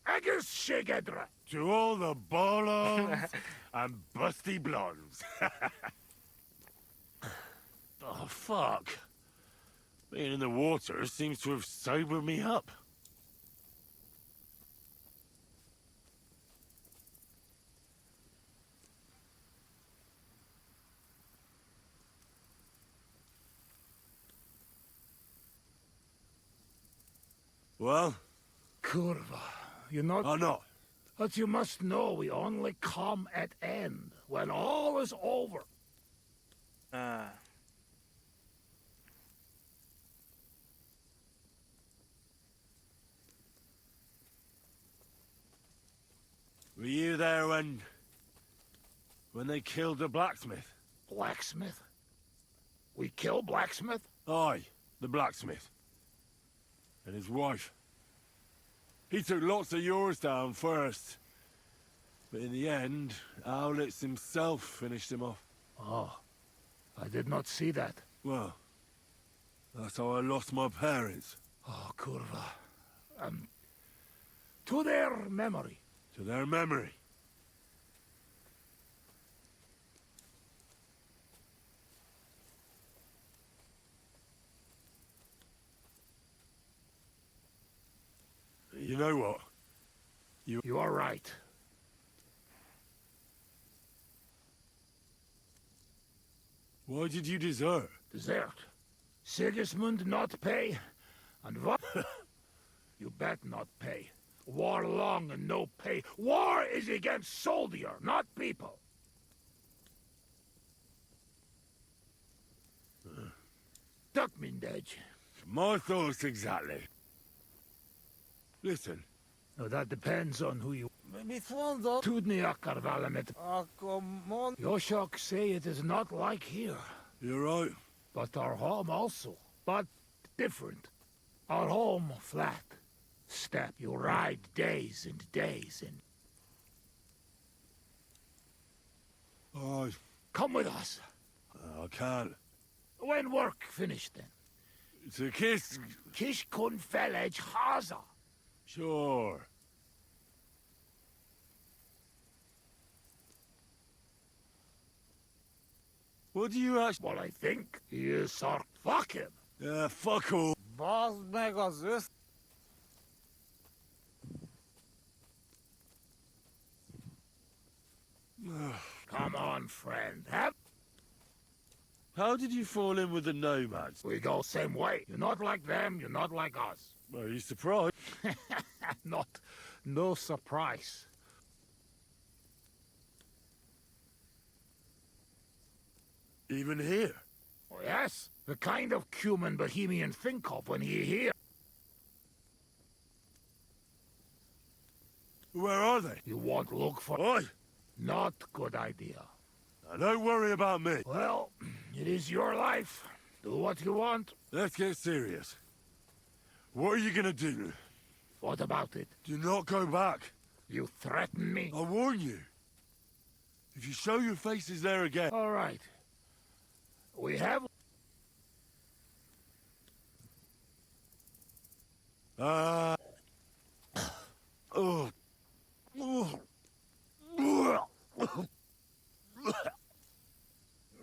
Eggers shigedra. To all the bolonds and busty blondes. Oh, fuck. Being in the water seems to have sobered me up. Well? Kurva, you're not... I'm not. But you must know we only come at end, when all is over. Ha. Were you there when they killed the blacksmith? Blacksmith? We kill blacksmith? Aye, the blacksmith. And his wife. He took lots of yours down first. But in the end, Owlitz himself finished him off. Oh, I did not see that. Well, That's how I lost my parents. Oh, kurwa. To their memory. To their memory. You know what? You are right. Why did you desert? Desert. Sigismund not pay, and what? You bet not pay. War long and no pay. War is against soldier, not people. Duck Mindej. My thoughts exactly. Listen. No, that depends on who you... Tudniakar Valamet. Yoshok say it is not like here. You're right. But our home also. But different. Our home flat. Step, you ride days and days and... Oh, come with us. I can't. When work finished then? It's a kiss. Kish kun felej haza. Sure. What do you ask? Well, I think he is sort. Fuck him. Yeah, fuck all. Bazd meg az össz... Come on, friend. How did you fall in with the nomads? We go same way. You're not like them, you're not like us. Are you surprised? No surprise. Even here? Oh, yes, the kind of human Bohemian think of when he hear. Where are they? You won't look for... Oi! Not good idea. Now, don't worry about me. Well, it is your life. Do what you want. Let's get serious. What are you gonna do? What about it? Do not go back. You threaten me? I warn you. If you show your faces there again... All right. We have... Oh.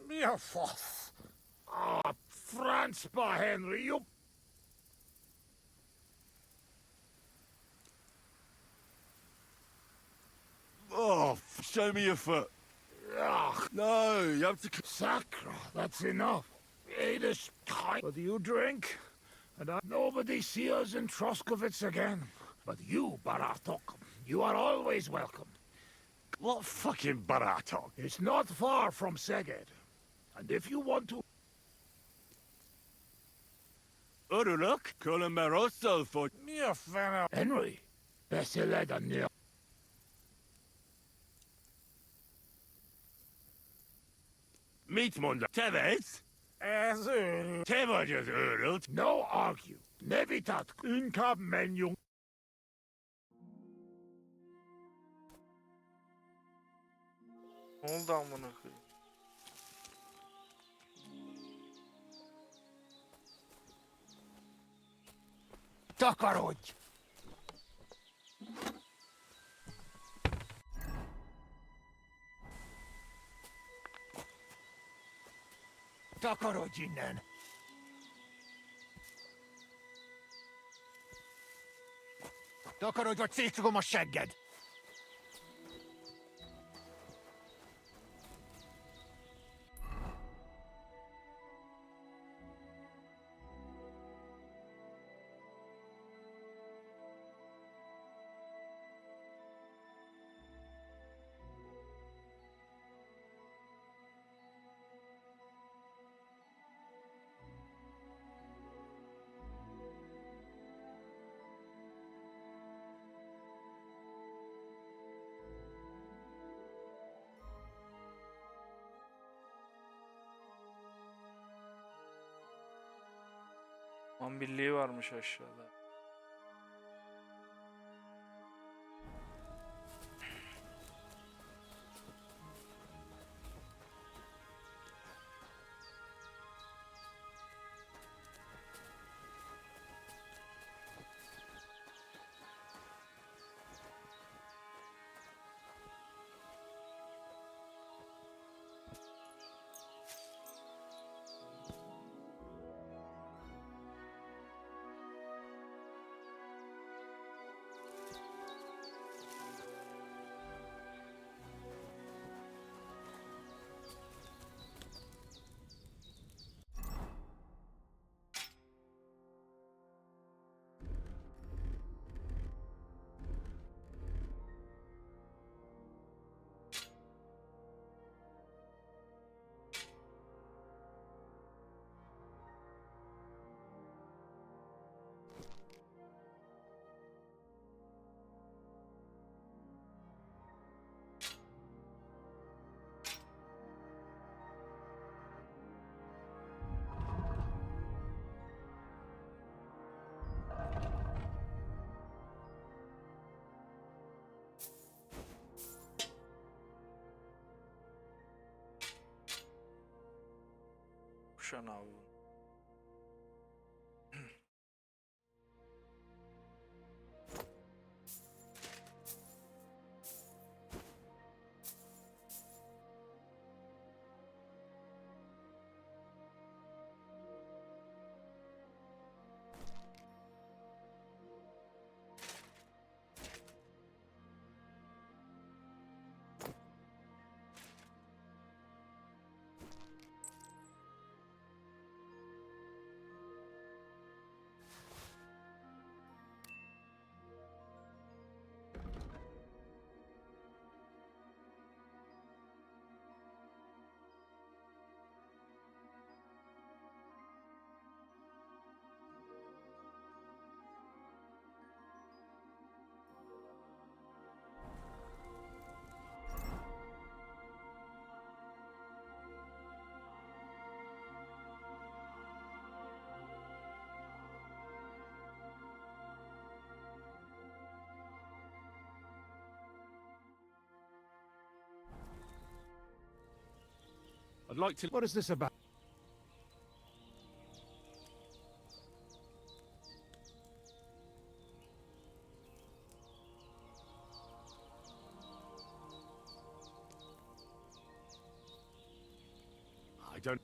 Mirfoss. Ah, Franz Henry, you... Oh, show me your foot. Ugh. No, you have to... Sacra, that's enough. It is time. But you drink, and nobody see us in Troskovitz again. But you, Baratok, you are always welcome. What fucking Baratok? It's not far from Szeged. And if you want to... Uruluk, Kolomeroso for... Henry, Beseleda near... Meetmunda. Tevez? Te vagyok őrült. No argue. Nevitat. Inkább menjünk. Ne oldu amına koyayım? Takarodj! Takarodj innen! Takarodj, vagy szétszugom a segged! Man birliği varmış aşağıda. şu an abi. I'd like to... What is this about? I don't...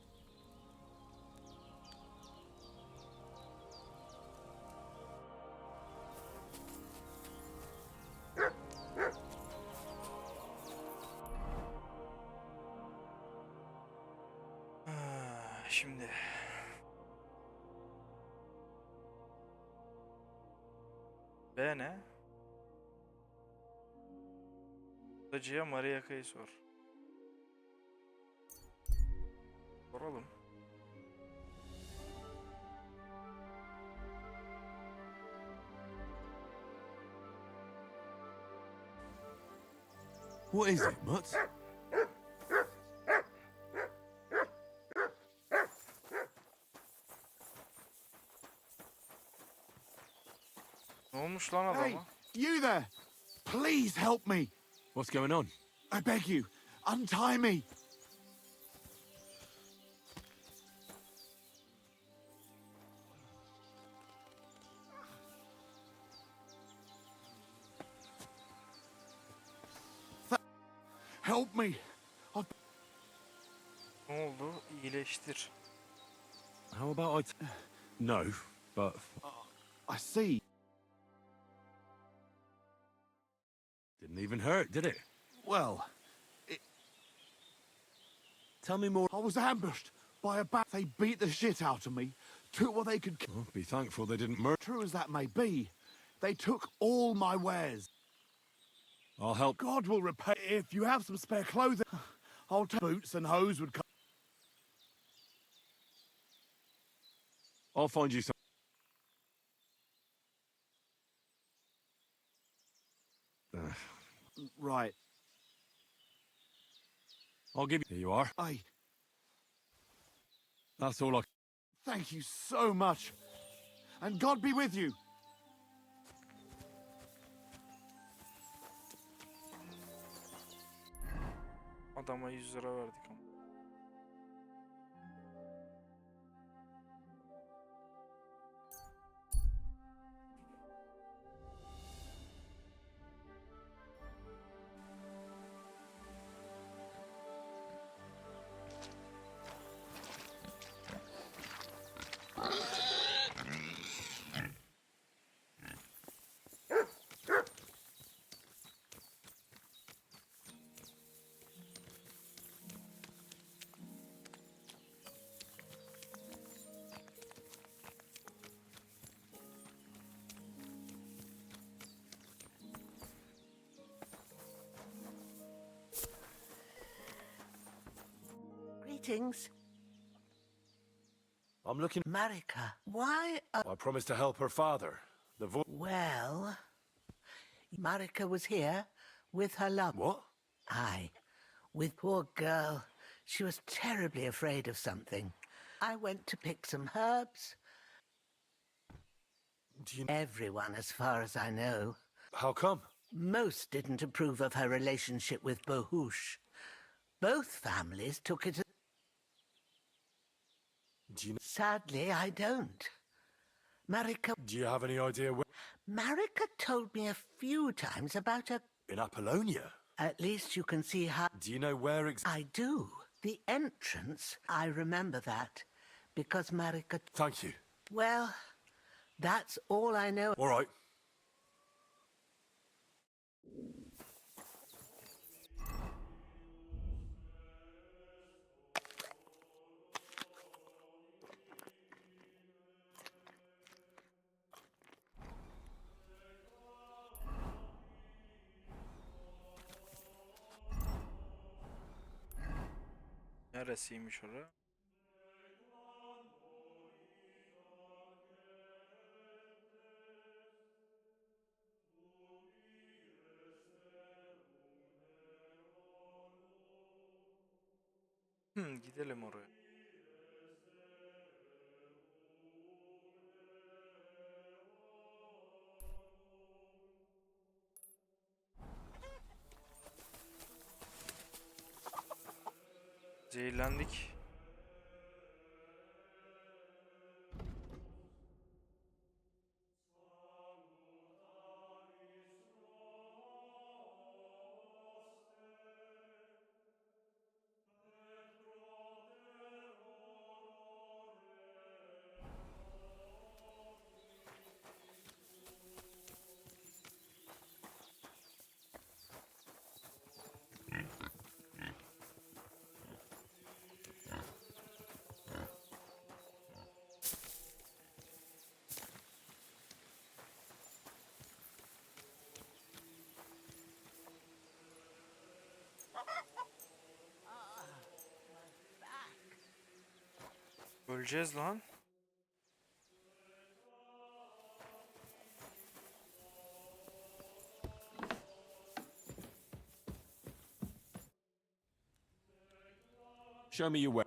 Şimdi. B ne? Hacıya Mariaka'yı sor. Soralım. What is it, Mutt? Ne olmuş lan adama? Hey, you there! Please help me! What's going on? I beg you, untie me! Help me! Ne oldu? İyileştir. How about No, but... I see. Didn't even hurt, did it? Well, Tell me more. I was ambushed by a bat. They beat the shit out of me, took what they could. Oh, be thankful they didn't murder. True as that may be, they took all my wares. I'll help. God will repay. If you have some spare clothing, I'll take boots and hose would come. I'll find you some. Right. I'll give you... Here you are. That's all I... Thank you so much. And God be with you. Adama 100 lira verdik ama. Greetings. I'm looking... Marika, why I promised to help her father. The Well, Marika was here with her love. What? Aye, with poor girl. She was terribly afraid of something. I went to pick some herbs. Everyone, as far as I know. How come? Most didn't approve of her relationship with Bohush. Both families took it as... Do you Sadly, I don't. Marika... do you have any idea where? Marika told me a few times about a... In Apollonia? At least you can see how... Do you know where I do. The entrance, I remember that. Because Marika... Thank you. Well, that's all I know. All right. Neresiymiş orası? Gidelim oraya. Zehirlendik. Öleceğiz lan. Show me your way.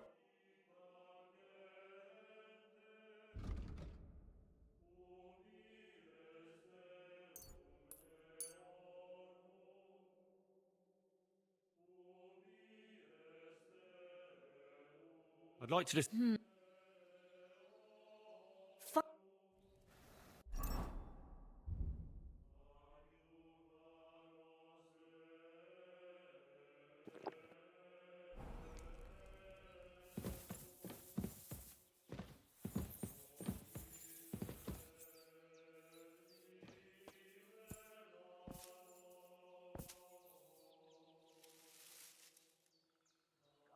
I'd like to just...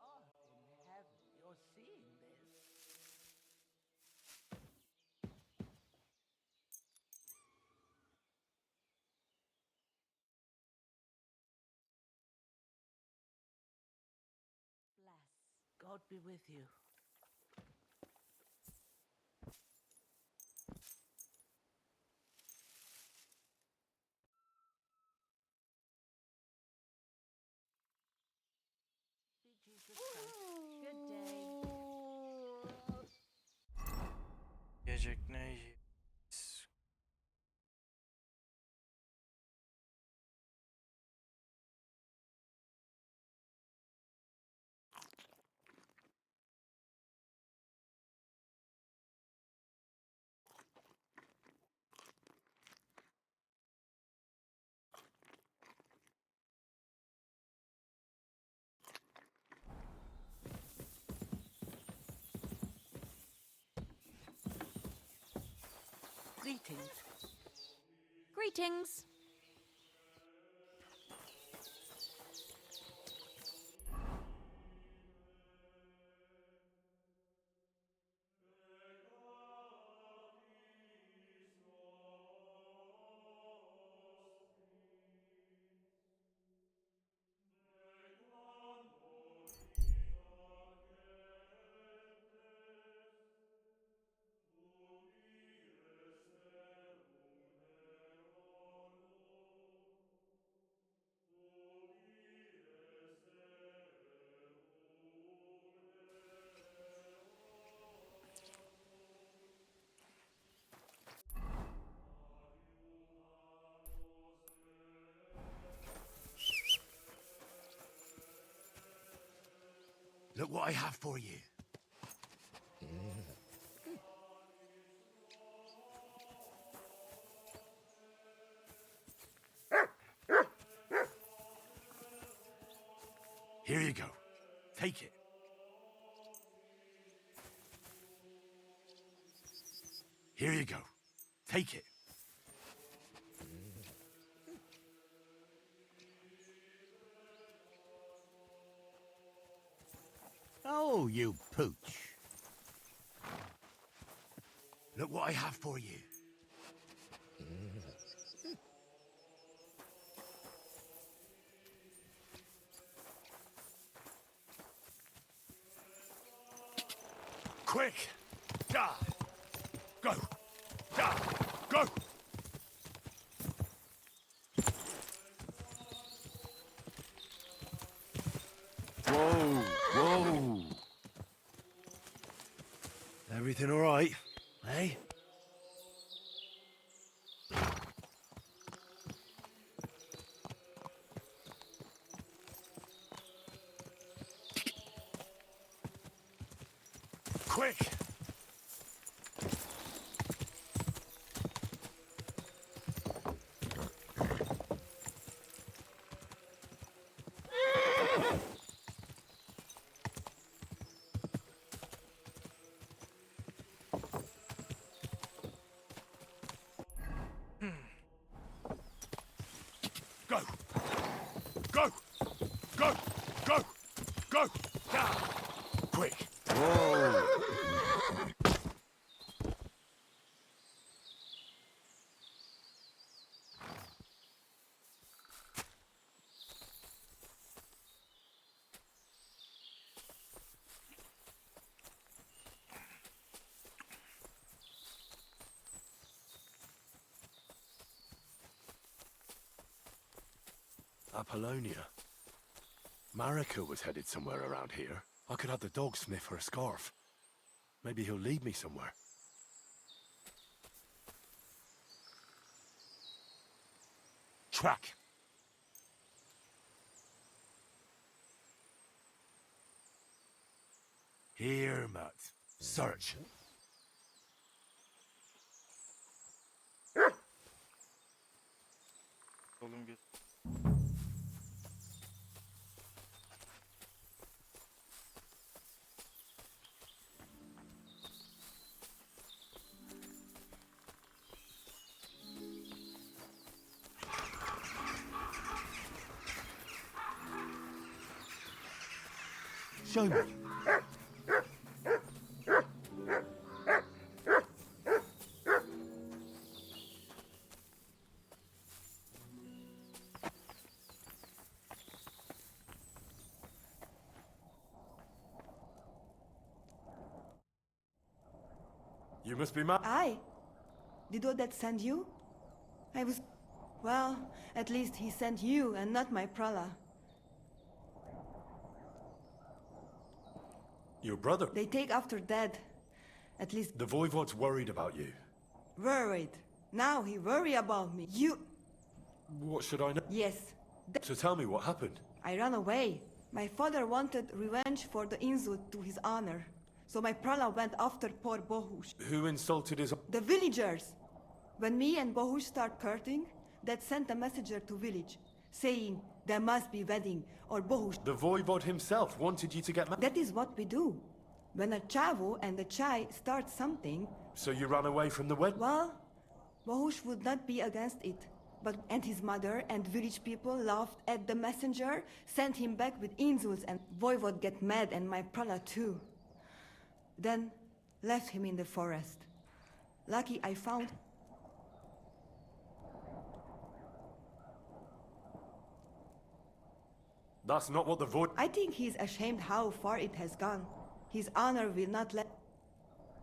God in heaven, you're seeing this. Bless. God be with you. Jesus Christ. Good day. Yiyecek ne yiyeceğiz? Greetings. Greetings. Look what I have for you. Here you go. Take it. Here you go. Take it. Oh, you pooch. Look what I have for you. Quick! Da! Go! Da! Go! Whoa! Whoa! Everything all right, eh? Quick! Go! Go! Go! Go! Go! Down! Quick! Whoa! Apollonia. Marika was headed somewhere around here. I could have the dog sniff her scarf. Maybe he'll lead me somewhere. Track! Here, Matt. Search. Oğlum git. Show me. You must be Matt. I? Did Odette send you? I was... Well, at least he sent you and not my prala. Your brother. They take after dead. At least... The Voivod's worried about you. Worried. Now he worry about me. You... What should I know? Yes. So tell me what happened. I ran away. My father wanted revenge for the insult to his honor. So my prala went after poor Bohush. Who insulted his... The villagers. When me and Bohush start courting, that sent a messenger to village, saying there must be wedding, or Bohush... The Voivod himself wanted you to get married. That is what we do. When a chavo and a chai start something... So you ran away from the wedding? Well, Bohush would not be against it. But and his mother and village people laughed at the messenger, sent him back with insults, and Voivod get mad and my prala too. Then left him in the forest. Lucky I found... That's not what the Void... I think he's ashamed how far it has gone. His honor will not let...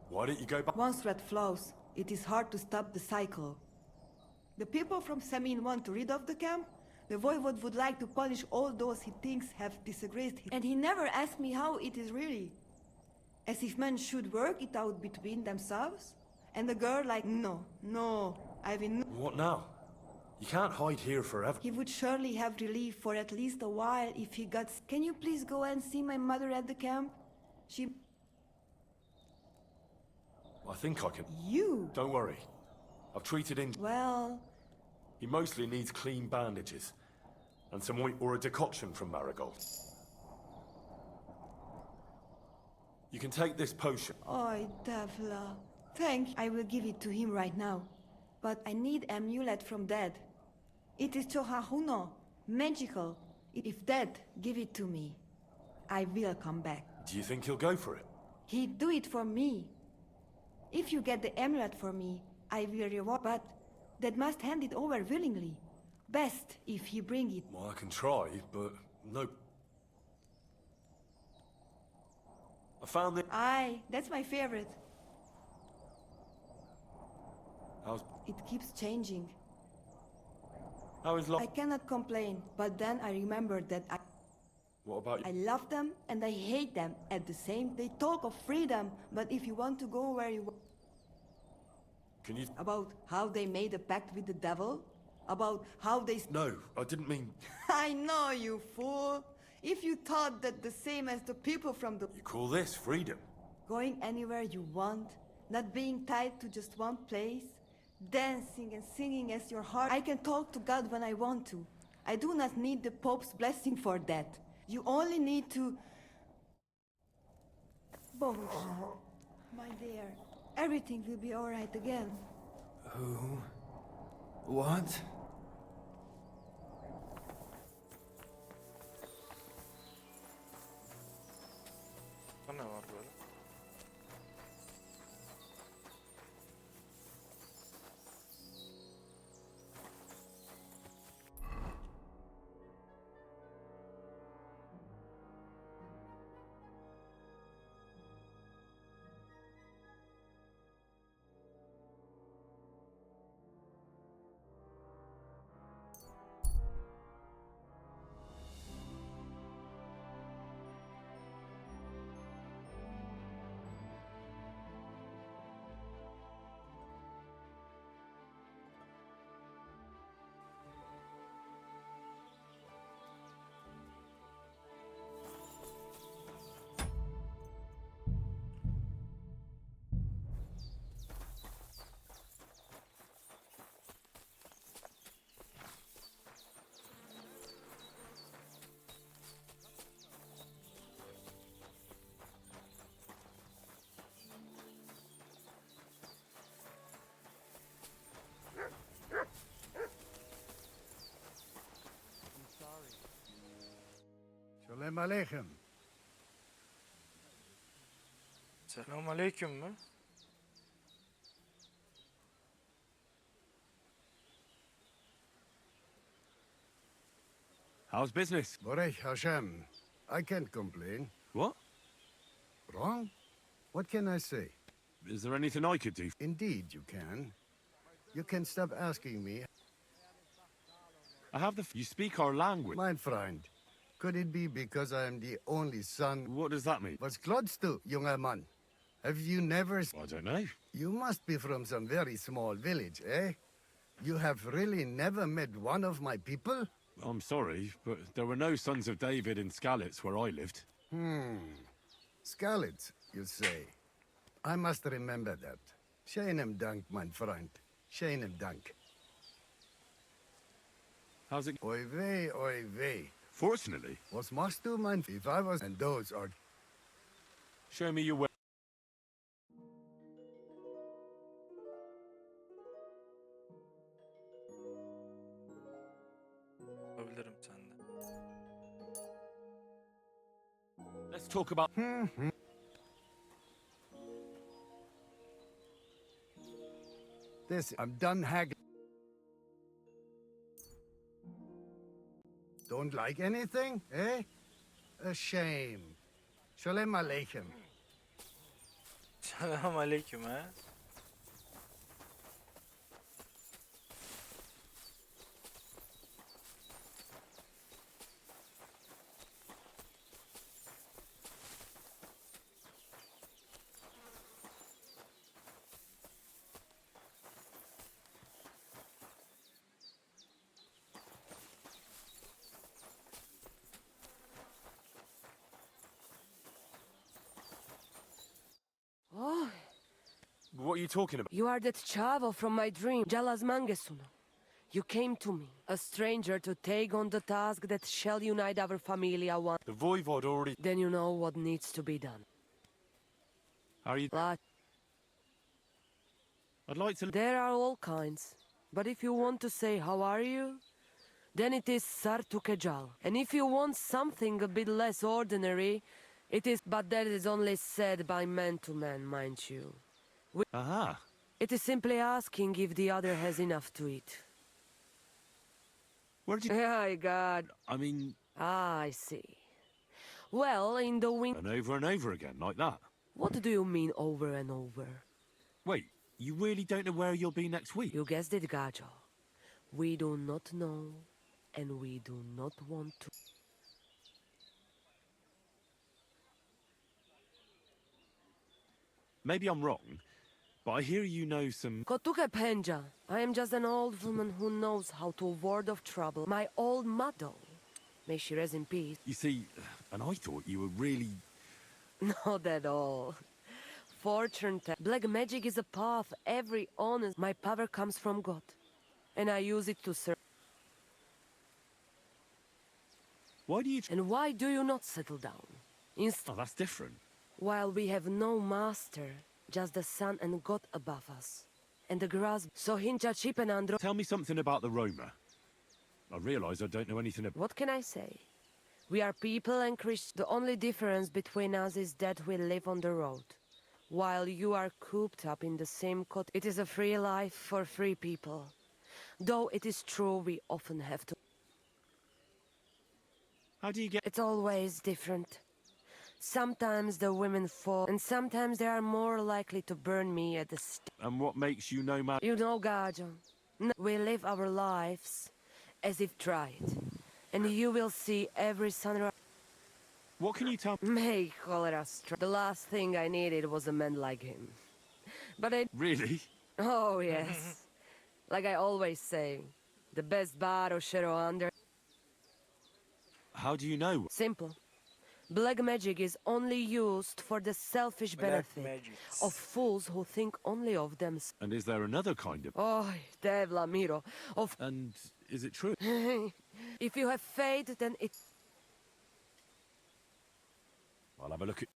Why don't you go back? Once threat flows, it is hard to stop the cycle. The people from Semin want to rid of the camp. The Voivod would like to punish all those he thinks have disgraced him. And he never asked me how it is really. As if men should work it out between themselves. And the girl like, no, I will... What now? You can't hide here forever. He would surely have relief for at least a while if he got... Can you please go and see my mother at the camp? She... I think I can... You? Don't worry. I've treated him... Well... He mostly needs clean bandages. And some oint or a decoction from Marigold. You can take this potion. Oi, Devla. Thank you. I will give it to him right now. But I need amulet from Dad. It is Chohahuno. Magical. If Dad give it to me, I will come back. Do you think he'll go for it? He'd do it for me. If you get the amulet for me, I will reward, but Dad must hand it over willingly. Best if he bring it. Well, I can try, but no. I found it. Aye, that's my favorite. How's... It keeps changing. How is I cannot complain, but then I remember that What about I you? love them and I hate them at the same. They talk of freedom, but if you want to go where you Can you... about how they made a pact with the devil, about how they No, I didn't mean... I know, you fool. If you thought that the same as the people from the You call this freedom? going anywhere you want, not being tied to just one place, dancing and singing as your heart. I can talk to God when I want to. I do not need the Pope's blessing for that. You only need to... Bones, my dear, everything will be all right again. Who? What? Ne var böyle? Shalom aleichem. Selam aleyküm mü? How's business? Borech Hashem. I can't complain. What? Wrong? What can I say? Is there anything I could do? Indeed, you can. You can stop asking me. I have the... You speak our language. My friend, could it be because I am the only son? What does that mean? Was klotst du, junger Mann? Have you never... I don't know. You must be from some very small village, eh? You have really never met one of my people? I'm sorry, but there were no sons of David in Skalitz where I lived. Skalitz, you say? I must remember that. Sheinem Dank, mein Freund. Sheinem Dank. How's it? Oy vey. Fortunately. Was machst du, mein... If I was... And those are... Show me your way. Yapabilirim sende. Let's talk about... This... I'm done haggling. Don't like anything, eh? A shame. Shalom aleichem. Selam aleyküm ha. Oh, What are you talking about? you are that chavo from my dream, Jalas Mangesuno. You came to me, a stranger, to take on the task that shall unite our familia one. The Voivod already... Then you know what needs to be done. How are you? I'd like to... There are all kinds. But if you want to say how are you, then it is sartukejal. And if you want something a bit less ordinary, it is... But that is only said by man to man, mind you. Aha. It is simply asking if the other has enough to eat. Where did you... My God. I mean... Ah, I see. Well, in the wing... And over again, like that? What do you mean over and over? Wait, you really don't know where you'll be next week? You guessed it, Gajo. We do not know, and we do not want to. Maybe I'm wrong, but I hear you know some... Kotuke Penja. I am just an old woman who knows how to ward off trouble. My old mother. May she rest in peace. You see, and I thought you were really... Not at all. Fortune black magic is a path every honest. My power comes from God, and I use it to serve. Why do you... And why do you not settle down? Oh, that's different. While we have no master, just the sun and God above us, and the grass. So hincha chip and andro. Tell me something about the Roma. I realise I don't know anything about... What can I say? We are people and Christians. The only difference between us is that we live on the road. While you are cooped up in the same cot, it is a free life for free people. Though it is true we often have to... How do you get... It's always different. Sometimes the women fall, and sometimes they are more likely to burn me at the stake. And what makes you no man... You know, Gajo, we live our lives as if tried. And you will see every sunrise... What can you tell me? May cholera strike. The last thing I needed was a man like him. But I... Really? Oh, yes. Like I always say, the best bar or shero under... How do you know? Simple. Black magic is only used for the selfish benefit of fools who think only of themselves. And is there another kind of... Oh, Devla Miro. And is it true? If you have faith, then it... I'll have a look at...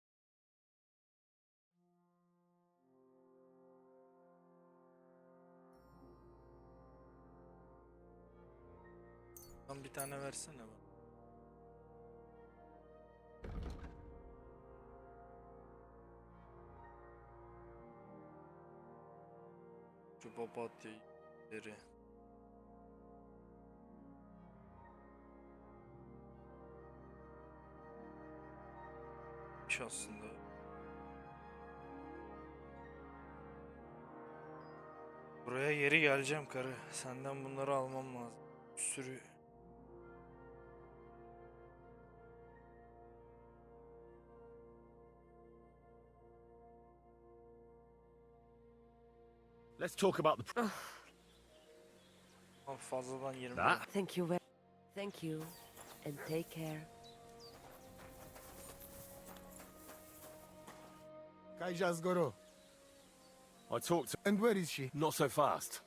Lan bir tane versene bana. Şu papatyayı deri. Aslında. Buraya geri geleceğim karı. Senden bunları almam lazım. Bir sürü. Let's talk about the... Fazladan 20. Thank you very... Thank you. And take care. Kaijas Goro. I talked to... And where is she? Not so fast.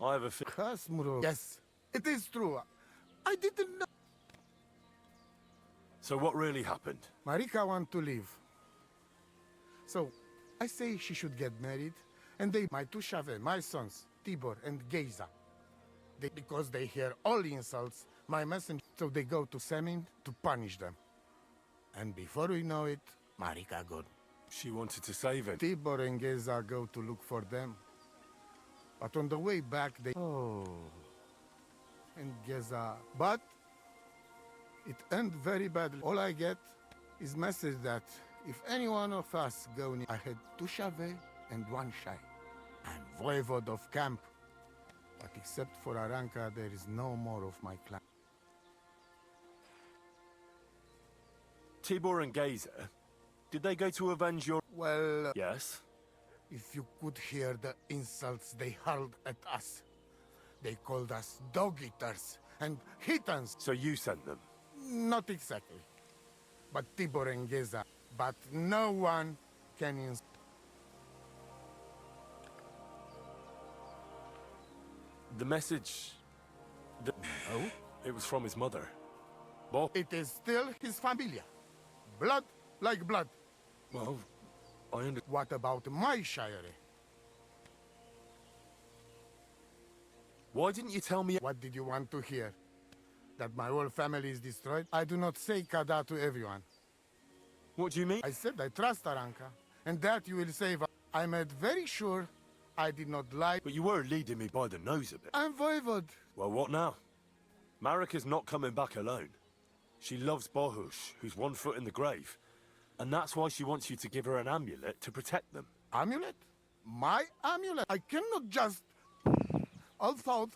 I have a... Kasmuro. Yes, it is true. I didn't know. So what really happened? Marika want to leave. So, I say she should get married, and they, my two Shave, my sons, Tibor and Geza. Because they hear all insults, my messenger, so they go to Semin to punish them. And before we know it, Marika gone. She wanted to save him. Tibor and Geza go to look for them. But on the way back, they... Oh. And Geza... But... It ended very badly. All I get is message that if any one of us go near... I had two Shave and one Shai. And Voivod of camp. But except for Aranka, there is no more of my clan. Tibor and Gazer, did they go to avenge your... Well... Yes? If you could hear the insults they hurled at us. They called us dog-eaters and hitans. So you sent them? Not exactly. But Tibor and Geza. But no one can... The message... Oh? It was from his mother. Bob? It is still his familia. Blood like blood. Well, What about my shire? Why didn't you tell me? What did you want to hear? That my whole family is destroyed? I do not say Kada to everyone. What do you mean? I said I trust Aranka, and that you will save her. I made very sure I did not lie. But you were leading me by the nose a bit. I'm voivod. Well, what now? Marika's not coming back alone. She loves Bohush, who's 1 foot in the grave. And that's why she wants you to give her an amulet to protect them. Amulet? My amulet? I cannot just... Although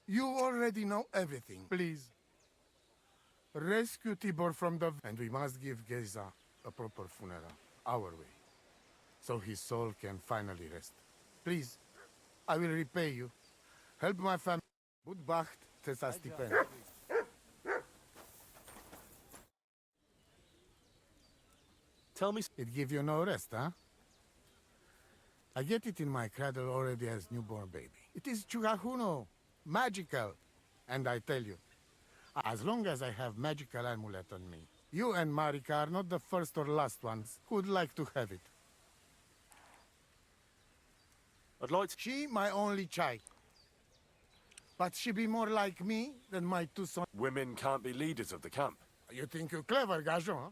you already know everything. Please. Rescue Tibor from the... And we must give Geza a proper funeral. Our way. So his soul can finally rest. Please. I will repay you. Help my family. Budbacht tesa stipend. Tell me... It give you no rest, huh? I get it in my cradle already as newborn baby. It is Chugahuno. Magical. And I tell you, as long as I have magical amulet on me, you and Marika are not the first or last ones who would like to have it. I'd like to... She my only child. But she be more like me than my 2 sons. Women can't be leaders of the camp. You think you're clever, Gajon, huh?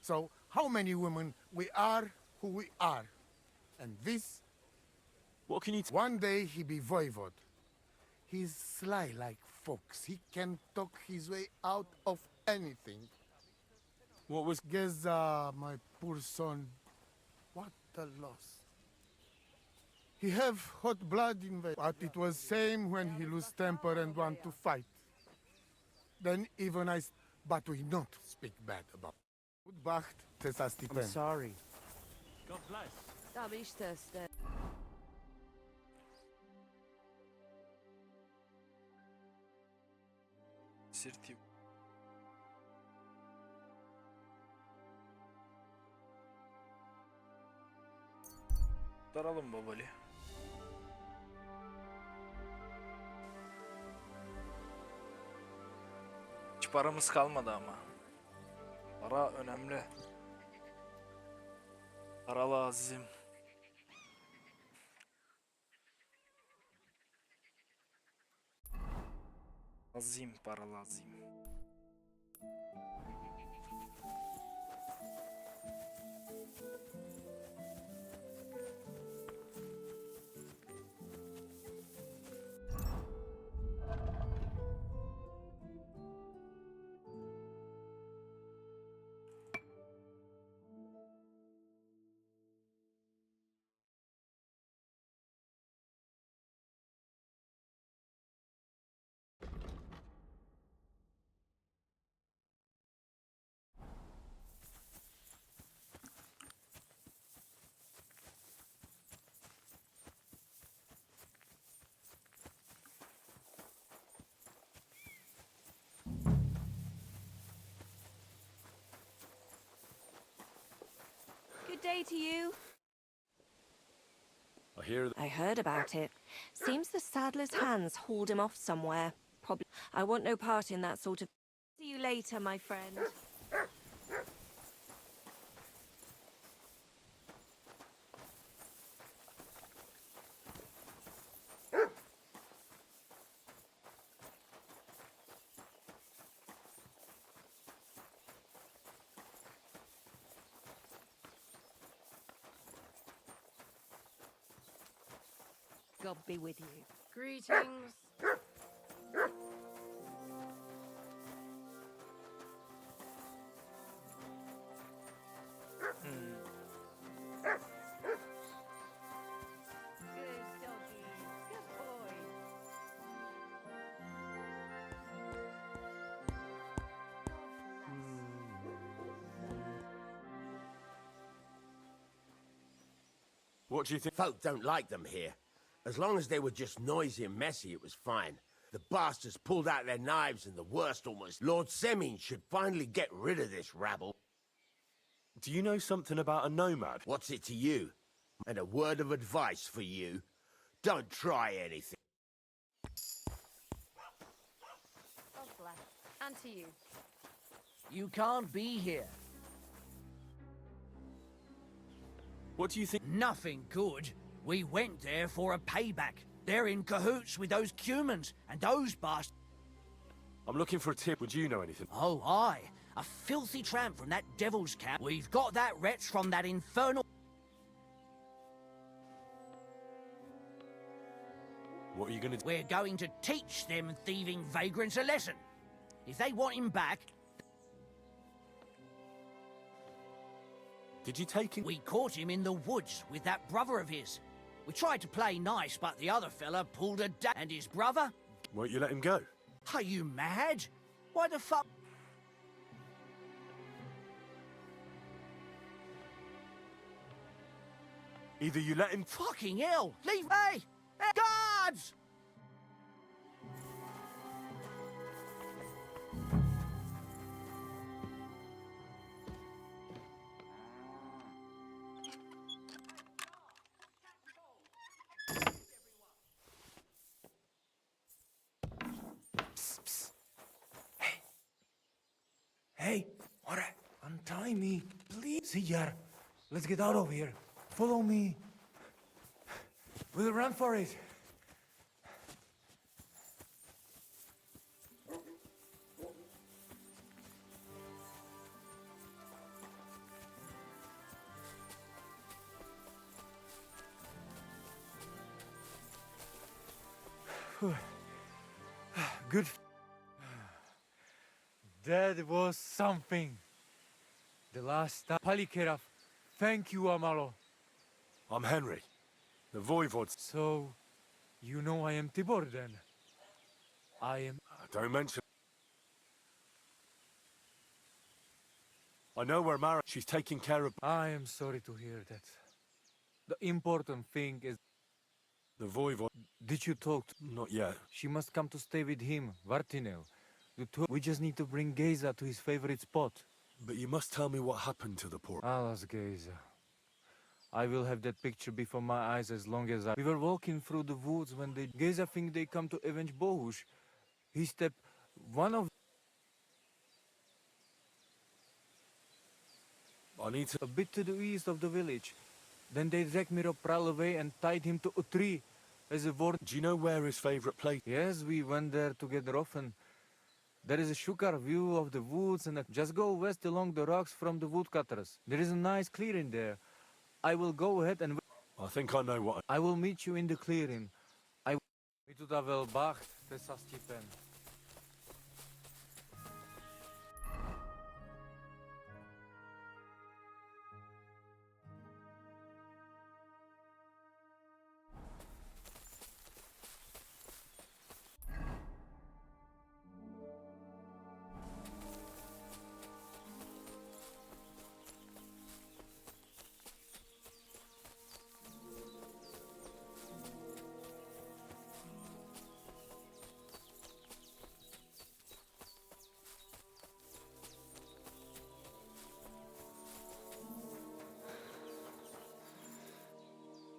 So, how many women we are who we are? And this? What can you... One day he be voivod. He's sly like fox. He can talk his way out of anything. What was... Geza, my poor son. What a loss. He have hot blood in veins, but it was same when he lose temper and want to fight. Then even but we not speak bad about. Budbacht tesa stipend. I'm sorry. God bless. Da bist es. Sirti. Daralım babali. Hiç paramız kalmadı ama. Para önemli. Para lazım. Lazım, para lazım. Good day to you. I heard about it. Seems the saddler's hands hauled him off somewhere. Probably. I want no part in that sort of... See you later, my friend. God be with you. Greetings. What do you think? Folk don't like them here. As long as they were just noisy and messy, it was fine. The bastards pulled out their knives and the worst almost. Lord Semin should finally get rid of this rabble. Do you know something about a nomad? What's it to you? And a word of advice for you. Don't try anything. God bless. And to you. You can't be here. What do you think? Nothing good. We went there for a payback. They're in cahoots with those Kumans, and those bastards. I'm looking for a tip. Would you know anything? Oh, aye. A filthy tramp from that devil's camp. We've got that wretch from that infernal... What are you gonna do? We're going to teach them thieving vagrants a lesson. If they want him back... Did you take him? We caught him in the woods with that brother of his. We tried to play nice, but the other fella pulled a and his brother... Won't you let him go? Are you mad? Why the fuck... Either you let him... Fucking hell! Leave me! Guards! Hey, what? Untie me, please. Siyar, let's get out of here. Follow me. We'll run for it. Good. That was something. The last time. Palikerav, thank you, Amalo. I'm Henry, the voivode. So, you know I am Tibor then? I am... Don't mention... I know where Mara... She's taking care of... I am sorry to hear that. The important thing is... The voivode... Did you talk to... Not yet. She must come to stay with him, Vartinel. We just need to bring Geza to his favorite spot. But you must tell me what happened to the poor... Alas, Geza. I will have that picture before my eyes as long as I... We were walking through the woods when they... Geza think they come to avenge Bohush. He stepped... One of... I need to... A bit to the east of the village. Then they dragged Miropral away and tied him to a tree as a ward... Do you know where his favorite place... Yes, we went there together often. There is a shukar view of the woods and just go west along the rocks from the woodcutters. There is a nice clearing there. I will go ahead and... I think I know what... I will meet you in the clearing. I... Mi tu da wel bacht, te sa stipen.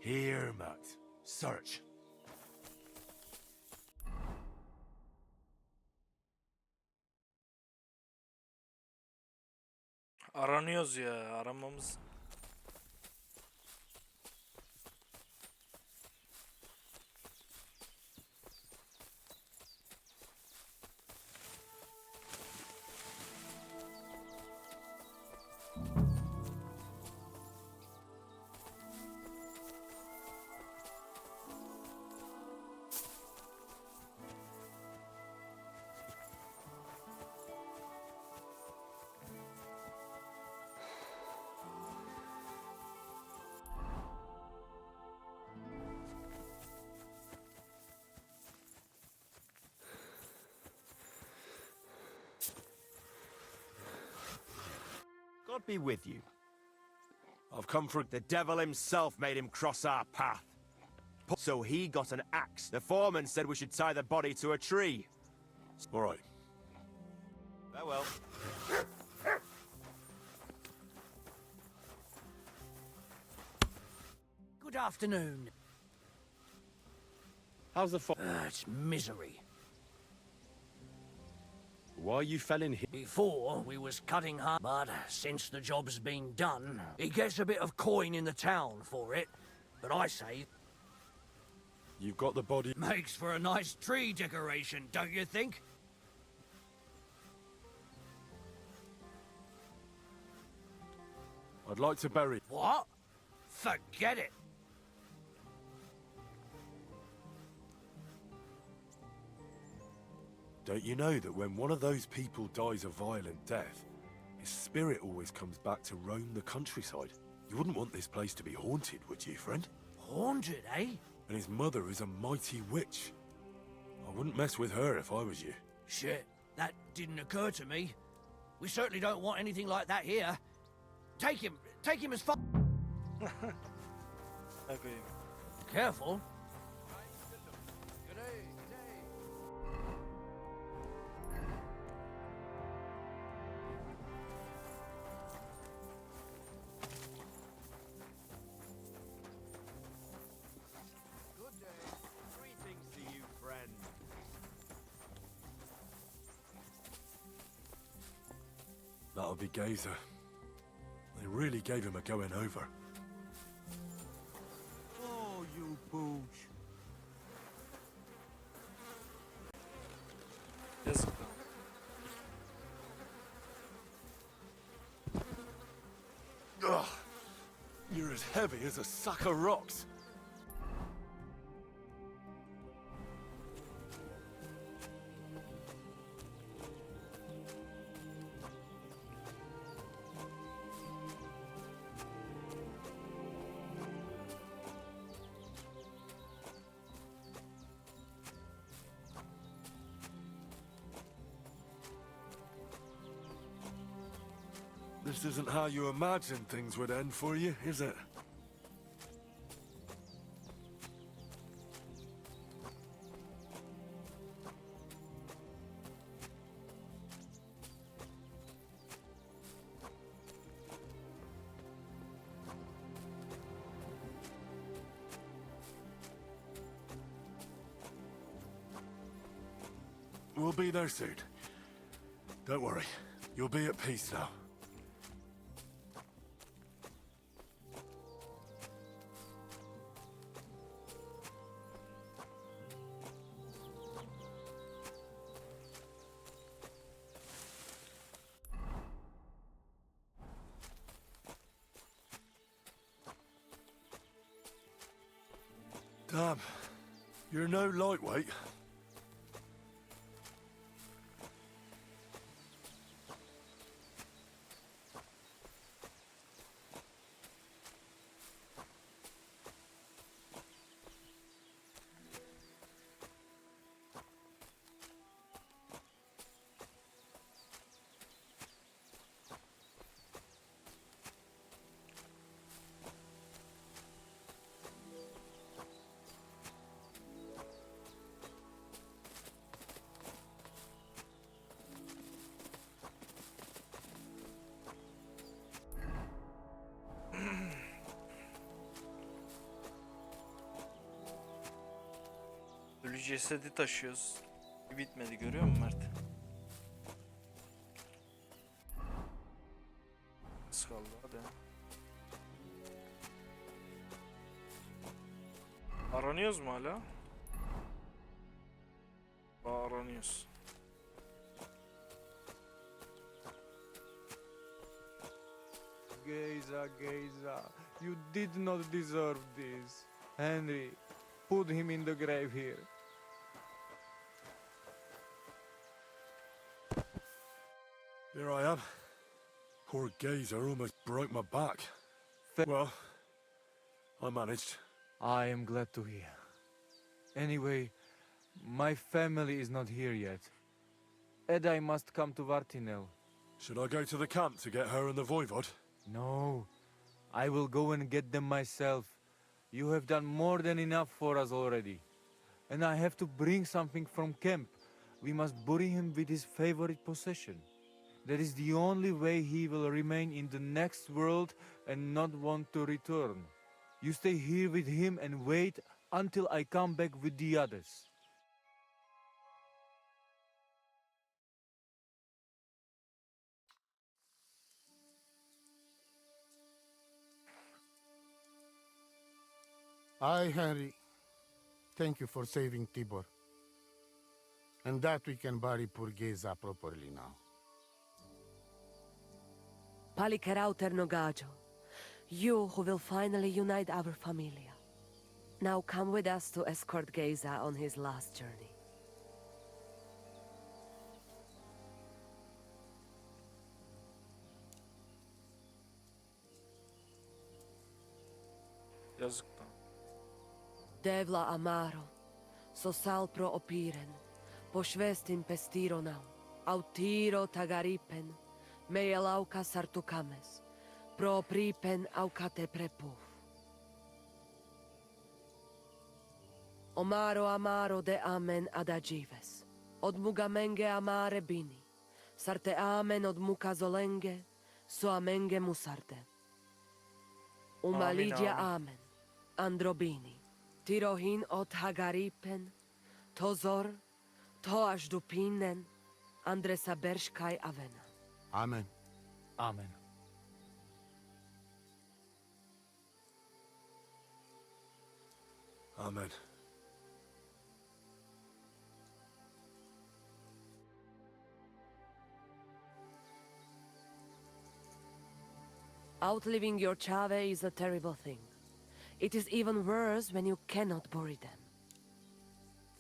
Here, Matt. Search. Aranıyoruz ya. Aramamız... God be with you. I've come for... The devil himself made him cross our path. So he got an axe. The foreman said we should tie the body to a tree. All right. Farewell. Good afternoon. How's the It's misery. why you fell in here? Before, we was cutting hard, but since the job's been done, he gets a bit of coin in the town for it. But I say... You've got the body... Makes for a nice tree decoration, don't you think? I'd like to bury... What? Forget it. Don't you know that when one of those people dies a violent death, his spirit always comes back to roam the countryside? You wouldn't want this place to be haunted, would you, friend? Haunted, eh? And his mother is a mighty witch. I wouldn't mess with her if I was you. Shit, that didn't occur to me. We certainly don't want anything like that here. Take him as far... Okay. Careful. That'll be Gazer. They really gave him a going over. Oh, you pooch. Yazık. Ugh! You're as heavy as a sack of rocks. This isn't how you imagined things would end for you, is it? We'll be there soon. Don't worry. You'll be at peace now. Damn. You're no lightweight. Ölü cesedi taşıyoruz. Bitmedi, görüyor musun Mert? Az kaldı, hadi. Aranıyoruz mu hala? Aranıyoruz. Geza, you did not deserve this. Henry, put him in the grave here. Here I am. Poor Gazer almost broke my back. Well, I managed. I am glad to hear. Anyway, my family is not here yet. Edai must come to Vartinel. Should I go to the camp to get her and the Voivod? No, I will go and get them myself. You have done more than enough for us already. And I have to bring something from camp. We must bury him with his favorite possession. That is the only way he will remain in the next world and not want to return. You stay here with him and wait until I come back with the others. I, Henry, thank you for saving Tibor. And that we can bury poor Geza properly now. Palikerauter Nogajo, you who will finally unite our familia. Now come with us to escort Geza on his last journey. Yazık lan. Devla amaro, sosal pro opiren, pošvestin pestironau, autiro tagaripen, mejelauka sartukames, pro pripen aukate prepuf. Omaro amaro de amen adagives, od mugamenge amare bini, sarte amen od mukazolenge, so amenge musarte. Umalidia amen, androbini, tirohin od hagaripen, tozor, toaš dupinen, andresa berškaj avena. Amen. Amen. Amen. Outliving your chave is a terrible thing. It is even worse when you cannot bury them.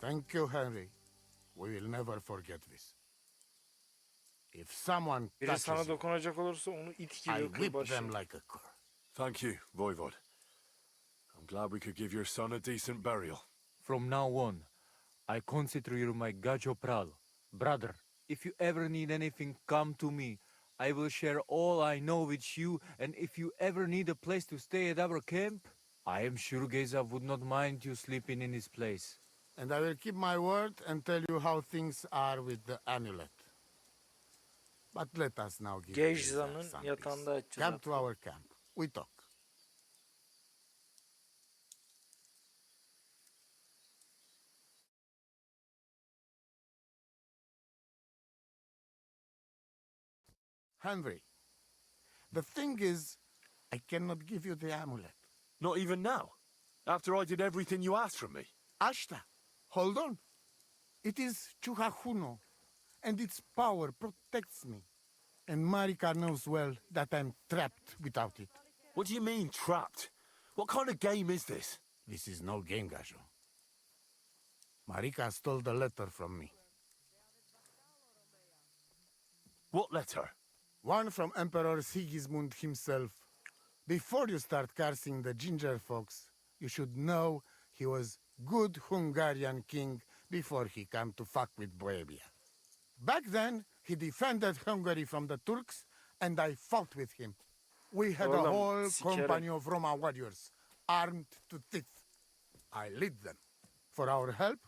Thank you, Henry. We will never forget this. If someone Biri touches sana you, dokunacak olursa onu it I gibi whip kırbaç. them like a cur. Thank you, Voivod. I'm glad we could give your son a decent burial. From now on, I consider you my gajo pral. Brother, if you ever need anything, come to me. I will share all I know with you, and if you ever need a place to stay at our camp, I am sure Geza would not mind you sleeping in his place. And I will keep my word and tell you how things are with the amulet. But let us now give Geza Geza'nın some yatağında peace. açacağız. Come to our camp. We talk. Henry, the thing is, I cannot give you the amulet. Not even now? After I did everything you asked from me? Ashta, hold on. It is Chuhajuno, and its power protects me. And Marika knows well that I'm trapped without it. What do you mean, trapped? What kind of game is this? This is no game, Gajo. Marika stole the letter from me. What letter? One from Emperor Sigismund himself. Before you start cursing the ginger folks, you should know he was good Hungarian king before he came to fuck with Bohemia. Back then, he defended Hungary from the Turks, and I fought with him. We had a Oğlum, whole sikerim. company of Roma warriors, armed to teeth. I lead them. For our help,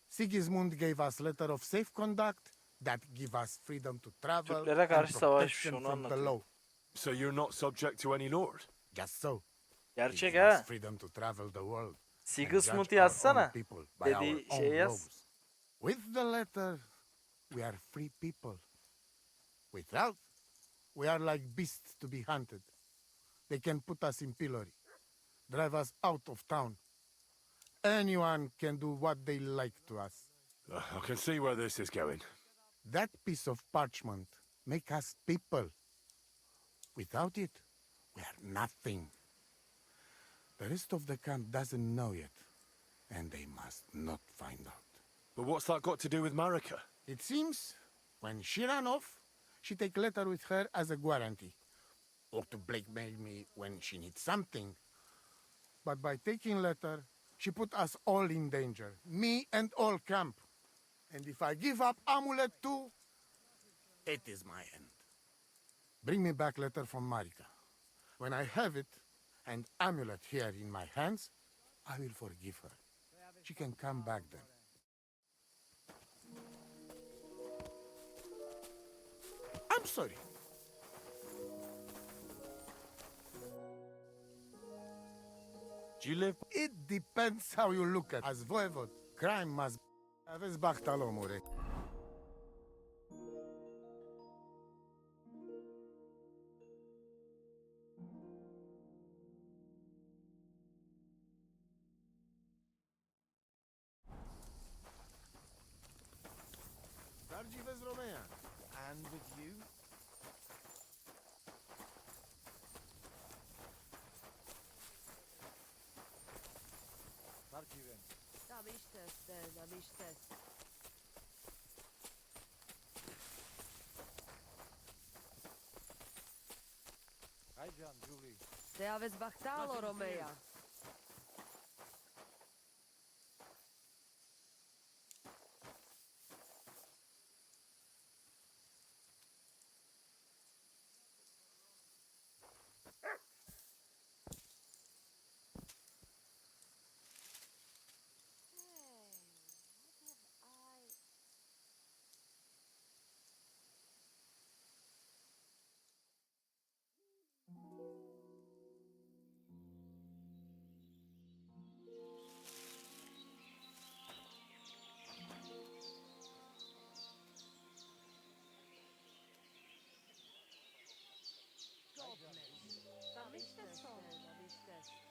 Sigismund gave us letter of safe conduct that give us freedom to travel Türklere and karşı savaşmış, protection onu from the anlatıyor. law. So you're not subject to any lord? Just so. Gerçek Give us ha. freedom to travel the world. and Sigismund judge our own yazsana. people by our Dediği own şey yaz. laws. With the letter, we are free people. Without, we are like beasts to be hunted. They can put us in pillory, drive us out of town. Anyone can do what they like to us. I can see where this is going. That piece of parchment make us people. Without it, we are nothing. The rest of the camp doesn't know yet, and they must not find out. But what's that got to do with Marika? It seems, when she ran off, she take letter with her as a guarantee, or to blackmail me when she needs something. But by taking letter, she put us all in danger, me and all camp. And if I give up amulet too, it is my end. Bring me back letter from Marika. When I have it, and amulet here in my hands, I will forgive her. She can come back then. I'm sorry. Do you live? It depends how you look at it. As voivod, crime must aveți bachtalomure. work even. Da bist es. Hi, John, Julie. Te aveți bactalo, Nothing Romea. new. Da bist es.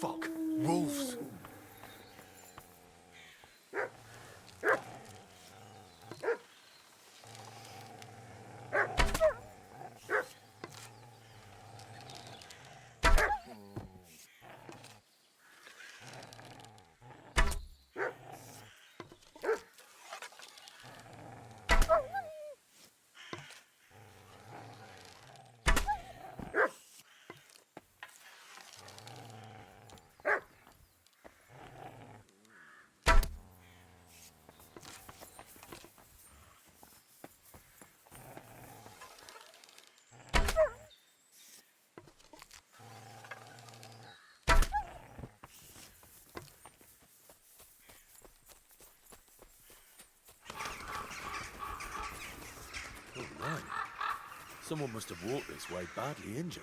Fuck! Wolves! Oh man, someone must have walked this way badly injured.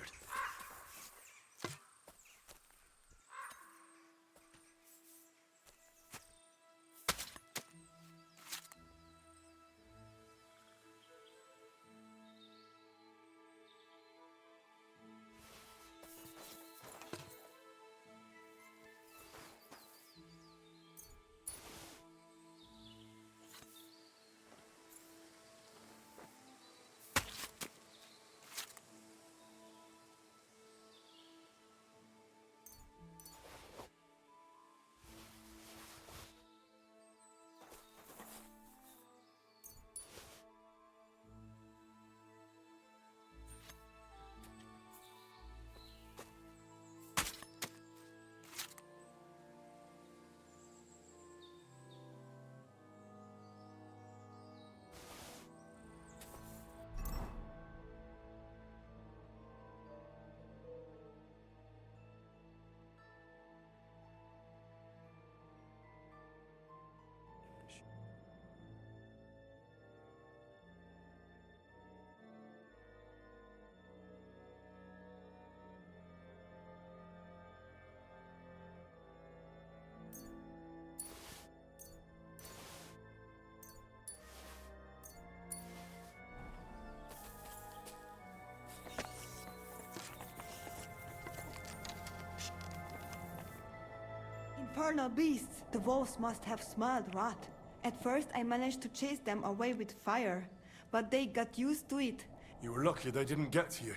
infernal beasts! The wolves must have smelled rot. At first, I managed to chase them away with fire, but they got used to it. You were lucky they didn't get to you.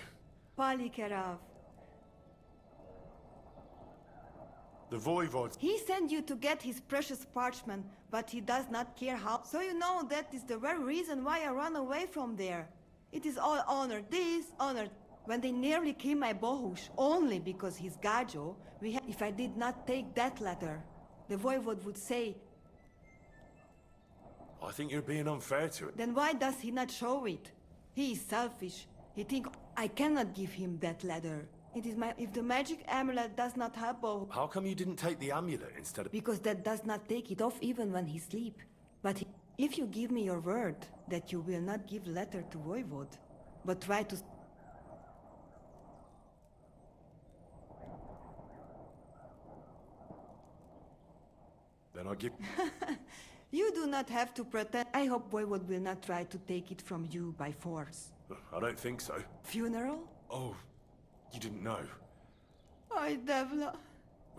Polykerov. The Voivod. He sent you to get his precious parchment, but he does not care how. So you know that is the very reason why I ran away from there. It is all honor this, honor. When they nearly killed my Bohush, only because he's Gajo, if I did not take that letter, the Voivod would say, I think you're being unfair to it. then why does he not show it? He is selfish. He thinks I cannot give him that letter. It is my. If the magic amulet does not help Bohush. How come you didn't take the amulet instead of... Because that does not take it off even when he sleep. But if you give me your word that you will not give letter to Voivod, but try to... Then I give... You do not have to pretend. I hope Voivod will not try to take it from you by force. I don't think so. Funeral? Oh, you didn't know. Ay, Devla.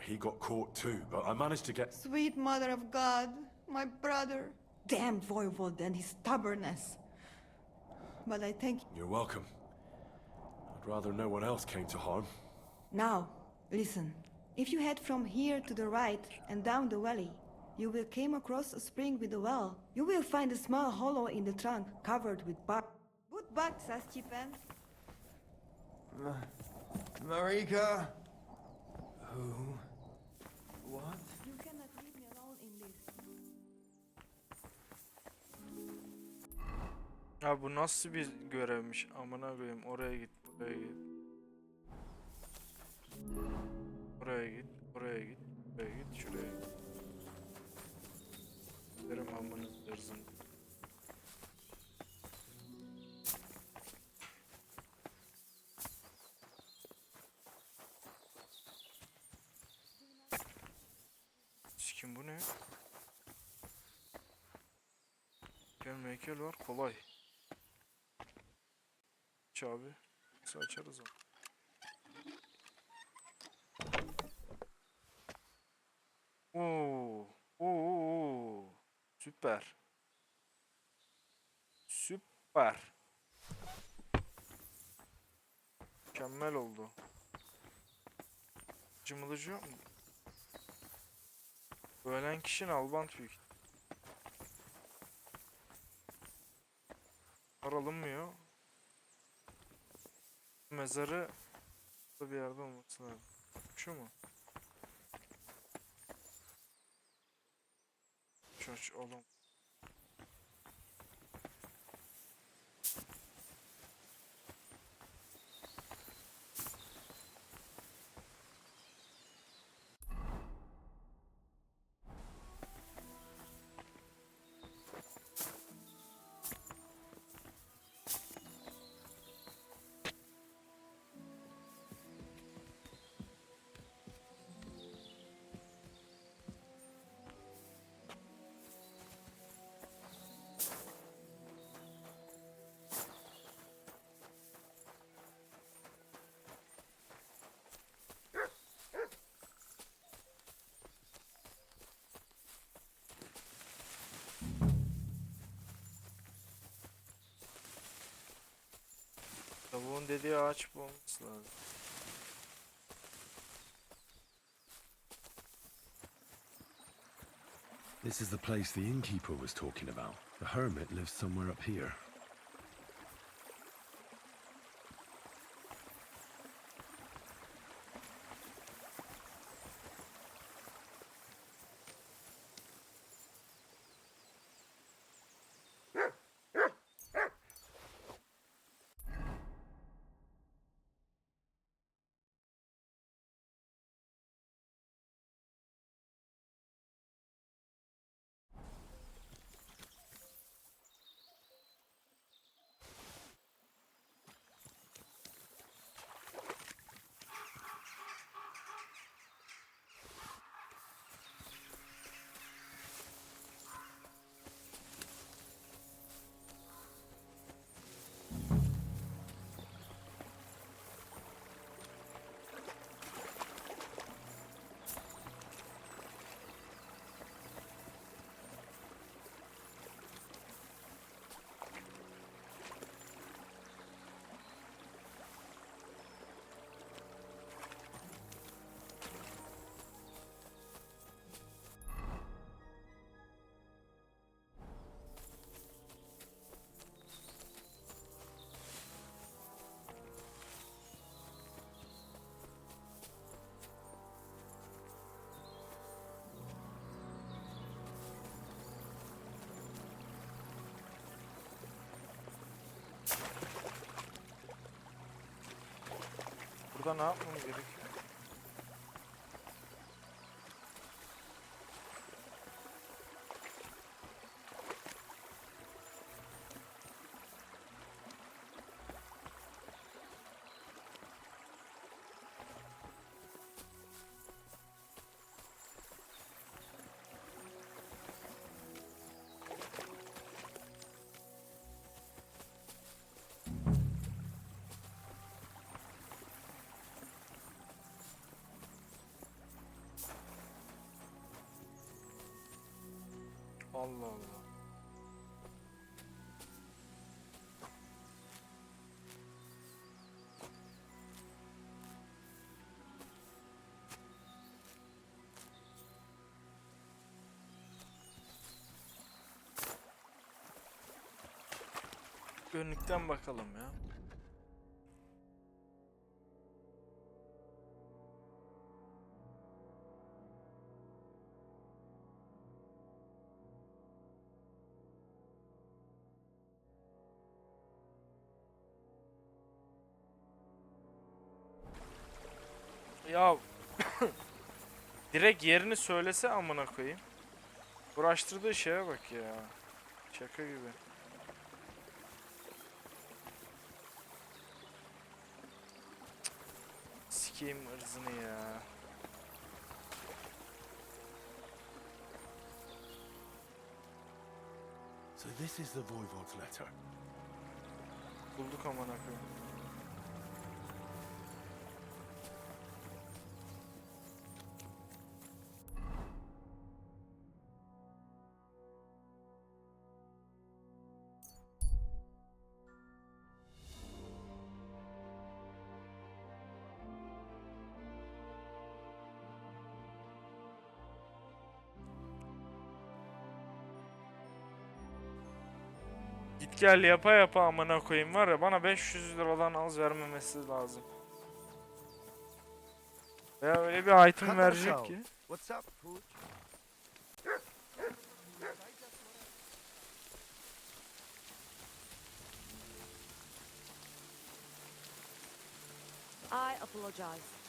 He got caught too, but I managed to get... Sweet mother of God, my brother. Damn Voivod and his stubbornness. But I thank you. You're welcome. I'd rather no one else came to harm. Now, listen. If you head from here to the right and down the valley, you will come across a spring with a well. You will find a small hollow in the trunk covered with bark. Good buck, Sastipen. Marika? Who? What? You cannot leave me alone in this. Ya bu nasıl bir görevmiş? Amına koyayım. Oraya git, buraya git. Buraya git, buraya git, buraya git, şuraya git. Verim amına zırzın. Sikim bu ne? Heykel var, kolay. Aç abi. Nasıl açarız onu? Oo. Süper. Süper. Mükemmel oldu. Cımılıcı yok mu? Ölen kişinin albant büyük. Alınmıyor. Mezarı burada bir yerde olması lazım. Şu mu? Çöç oğlum. Tavuğun dediği ağaç bu olması lazım. This is the place the innkeeper was talking about. The hermit lives somewhere up here. Burada ne yapmam gerekiyor? Allah Allah. Önlükten bakalım ya. Ya direkt yerini söylese amına koyayım. Uğraştırdığı şeye bak ya. Şaka gibi. Sikeyim ırzını ya. So this is the Voivod's letter. Bulduk amına koyayım. Git gel yapa yapa amına koyayım var ya, bana 500 liradan az vermemesi lazım. Ya öyle bir item verecek ki. What's up, Pooch? I apologize.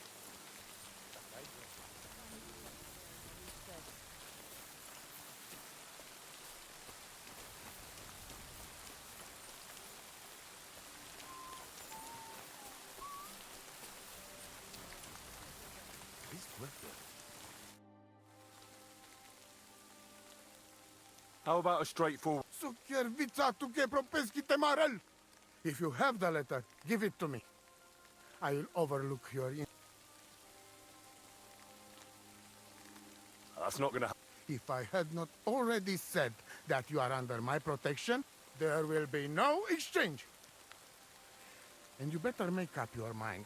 How about a straightforward... Sukiervica tu che propeschi temarel! If you have the letter, give it to me. I will overlook your... That's not gonna... If I had not already said that you are under my protection, there will be no exchange. And you better make up your mind.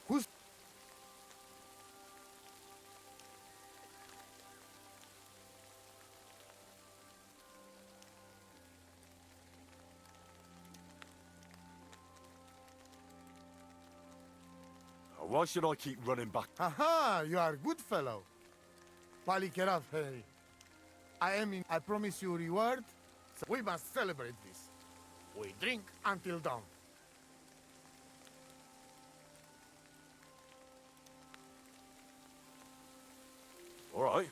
Who's... Why should I keep running back? Aha, you are a good fellow. Palikerav, hey. I promise you reward. So we must celebrate this. We drink until dawn. All right.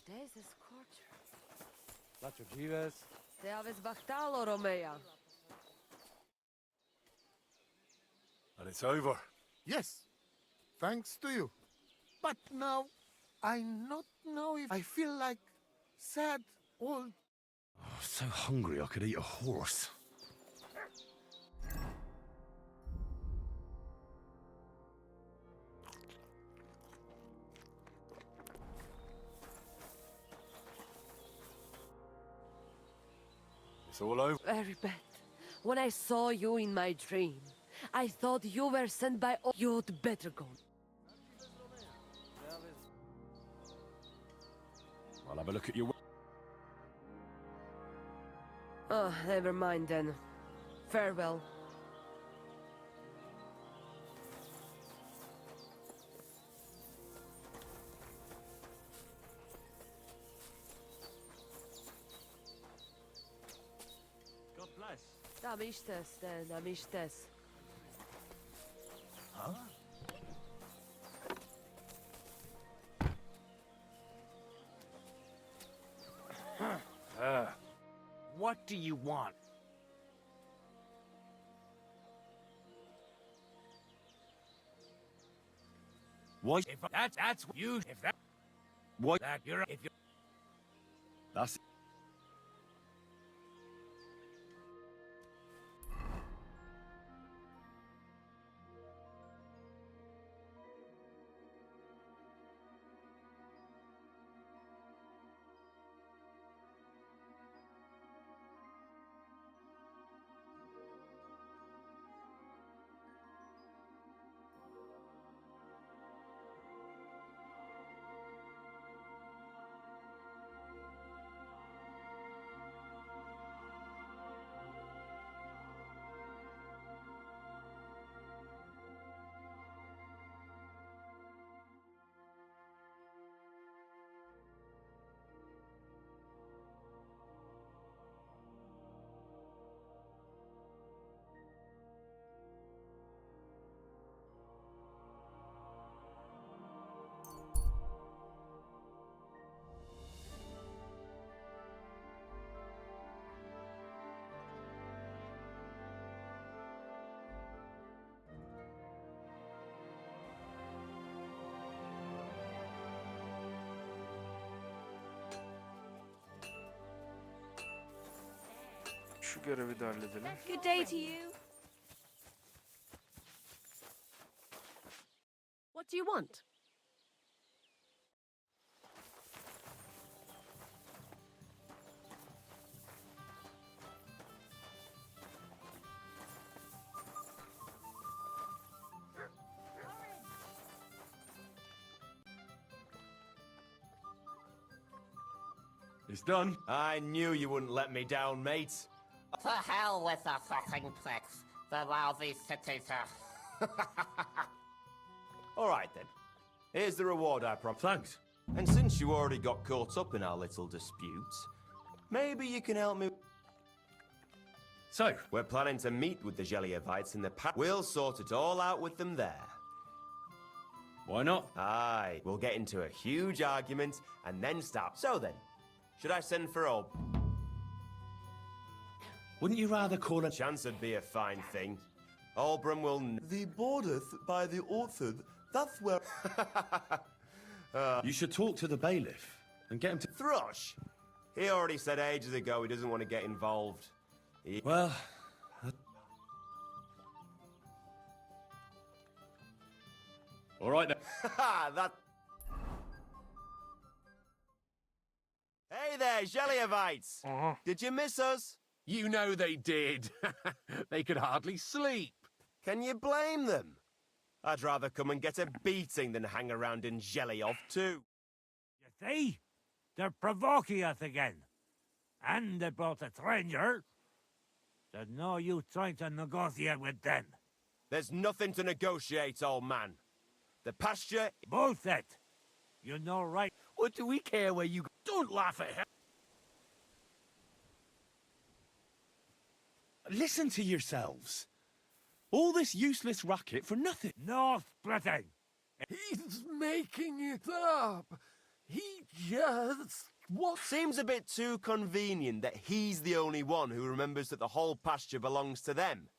Today's a scorcher. Lacho Chivas. Te aveți bactalo, Romea. it's over. Yes, thanks to you. But now, I not know if I feel like sad old. Oh, so hungry I could eat a horse. It's all over. Very bad. When I saw you in my dream, I thought you were sent by. You'd better go. I'll have a look at your... Oh, never mind then. Farewell. God bless. Tam istes, then, tam istes. Huh? What do you want? Why? If that's you, if that. Why? That you're if you. That's... Şu görevi de halledelim. Good day to you. What do you want? It's done. I knew you wouldn't let me down, mate. To hell with the fucking pricks. The lousy cities are... All right, then. Here's the reward I promised. Thanks. And since you already got caught up in our little dispute, maybe you can help me... So, we're planning to meet with the Geliovites in the We'll sort it all out with them there. Why not? Aye, we'll get into a huge argument and then stop. So then, should I send for Ob? Wouldn't you rather call it... Chance would be a fine thing. Albram will... The bordeth by the orchard, that's where... You should talk to the bailiff and get him to... Thrush! He already said ages ago he doesn't want to get involved. Well... All right then. That... Hey there, Geliovites! Did you miss us? You know they did. They could hardly sleep. Can you blame them? I'd rather come and get a beating than hang around in Geliov too. You see? They're provoking us again. And they brought a stranger. There's no use trying to negotiate with them. There's nothing to negotiate, old man. The pasture... Bullshit! You know right. What do we care where you... Don't laugh at him. Listen to yourselves. All this useless racket for nothing. No splitting. He's making it up. He just... What? Seems a bit too convenient that he's the only one who remembers that the whole pasture belongs to them.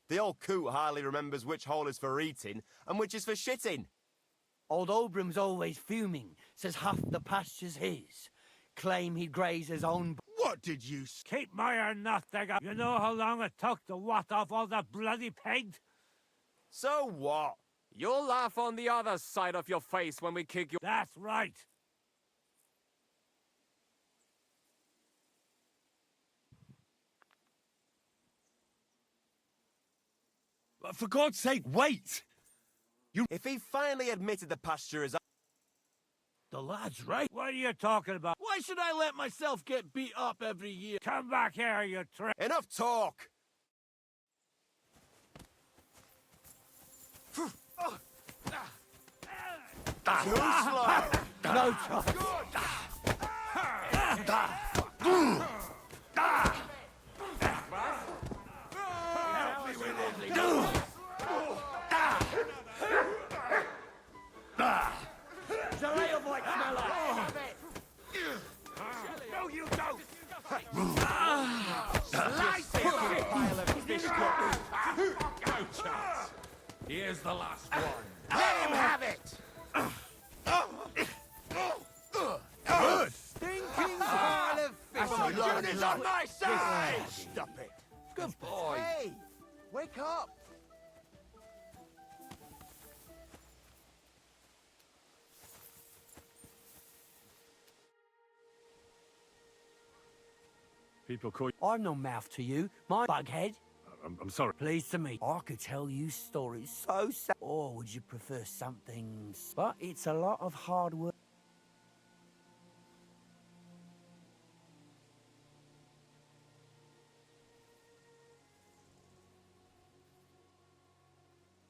The old coot hardly remembers which hole is for eating and which is for shitting. Old Obram's always fuming, says half the pasture's his. Claim he'd graze his own... What did you... Keep my not digger. You know how long it took to watt off all the bloody pigs? So what? You'll laugh on the other side of your face when we kick you. That's right. For God's sake, wait! If he finally admitted the pasture is... The lad's right. What are you talking about? Why should I let myself get beat up every year? Come back here, you trick. Enough talk! Too slow! No chance! No, you don't! Slice it! Pile of fish cutters. No chance! Here's the last one. Let him have it! Good! Stinking pile of fish! Fortune's on my side! Stop it! Good boy! Hey! Wake up! People call I'm no mouth to you, my bughead. I'm sorry. Pleased to meet. I could tell you stories so sad. Or would you prefer something... But it's a lot of hard work.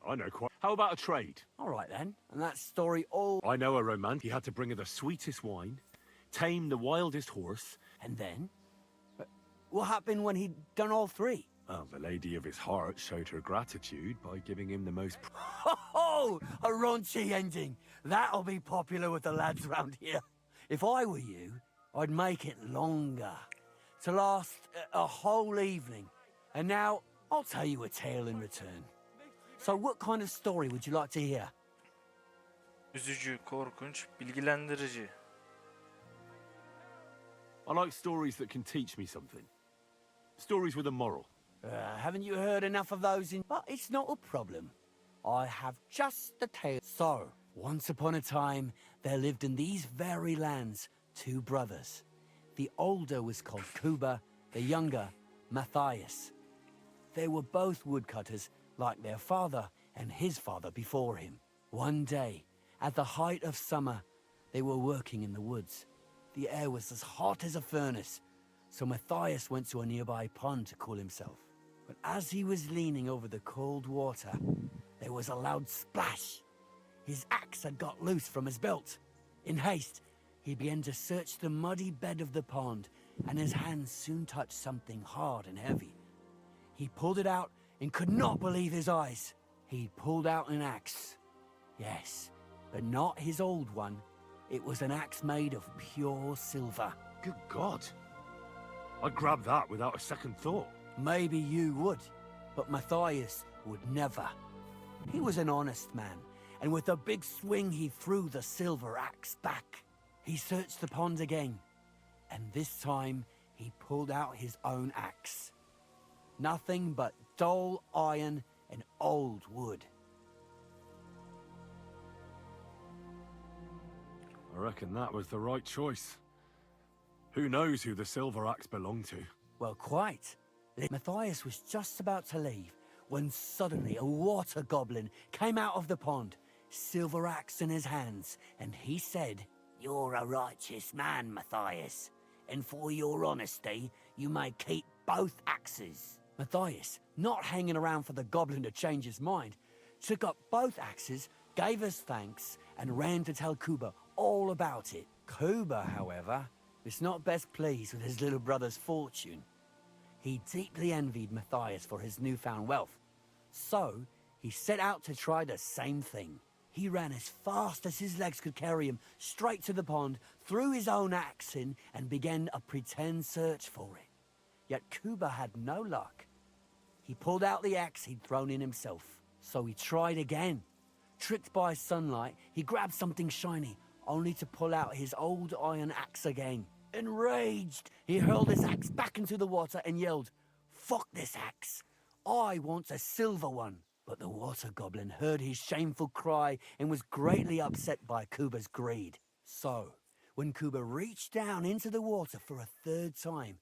I know quite... How about a trade? All right, then. And that story all... I know a romance. He had to bring her the sweetest wine, tame the wildest horse... And then? What happened when he'd done all three? Well, the lady of his heart showed her gratitude by giving him the most... Oh, a raunchy ending. That'll be popular with the lads round here. If I were you, I'd make it longer. To last a whole evening. And now, I'll tell you a tale in return. So what kind of story would you like to hear? Üzücü, korkunç, bilgilendirici. I like stories that can teach me something. Stories with a moral. Haven't you heard enough of those in... But it's not a problem. I have just the tale. So, once upon a time, there lived in these very lands 2 brothers. The older was called Kuba, the younger, Matthias. They were both woodcutters, like their father and his father before him. One day, at the height of summer, they were working in the woods. The air was as hot as a furnace, so Matthias went to a nearby pond to cool himself. But as he was leaning over the cold water, there was a loud splash. His axe had got loose from his belt. In haste, he began to search the muddy bed of the pond, and his hands soon touched something hard and heavy. He pulled it out and could not believe his eyes. He pulled out an axe. Yes, but not his old one. It was an axe made of pure silver. Good God. I'd grab that without a second thought. Maybe you would, but Matthias would never. He was an honest man, and with a big swing he threw the silver axe back. He searched the pond again, and this time he pulled out his own axe. Nothing but dull iron and old wood. I reckon that was the right choice. Who knows who the silver axe belonged to? Well, quite. Matthias was just about to leave when suddenly a water goblin came out of the pond, silver axe in his hands, and he said, "You're a righteous man, Matthias, and for your honesty, you may keep both axes." Matthias, not hanging around for the goblin to change his mind, took up both axes, gave us thanks, and ran to tell Kuba all about it. Kuba, however, was not best pleased with his little brother's fortune. He deeply envied Matthias for his newfound wealth. So, he set out to try the same thing. He ran as fast as his legs could carry him straight to the pond, threw his own axe in, and began a pretend search for it. Yet Kuba had no luck. He pulled out the axe he'd thrown in himself. So he tried again. Tricked by sunlight, he grabbed something shiny, only to pull out his old iron axe again. Enraged, he hurled his axe back into the water and yelled, "Fuck this axe! I want a silver one!" But the water goblin heard his shameful cry and was greatly upset by Kuba's greed. So, when Kuba reached down into the water for a third time,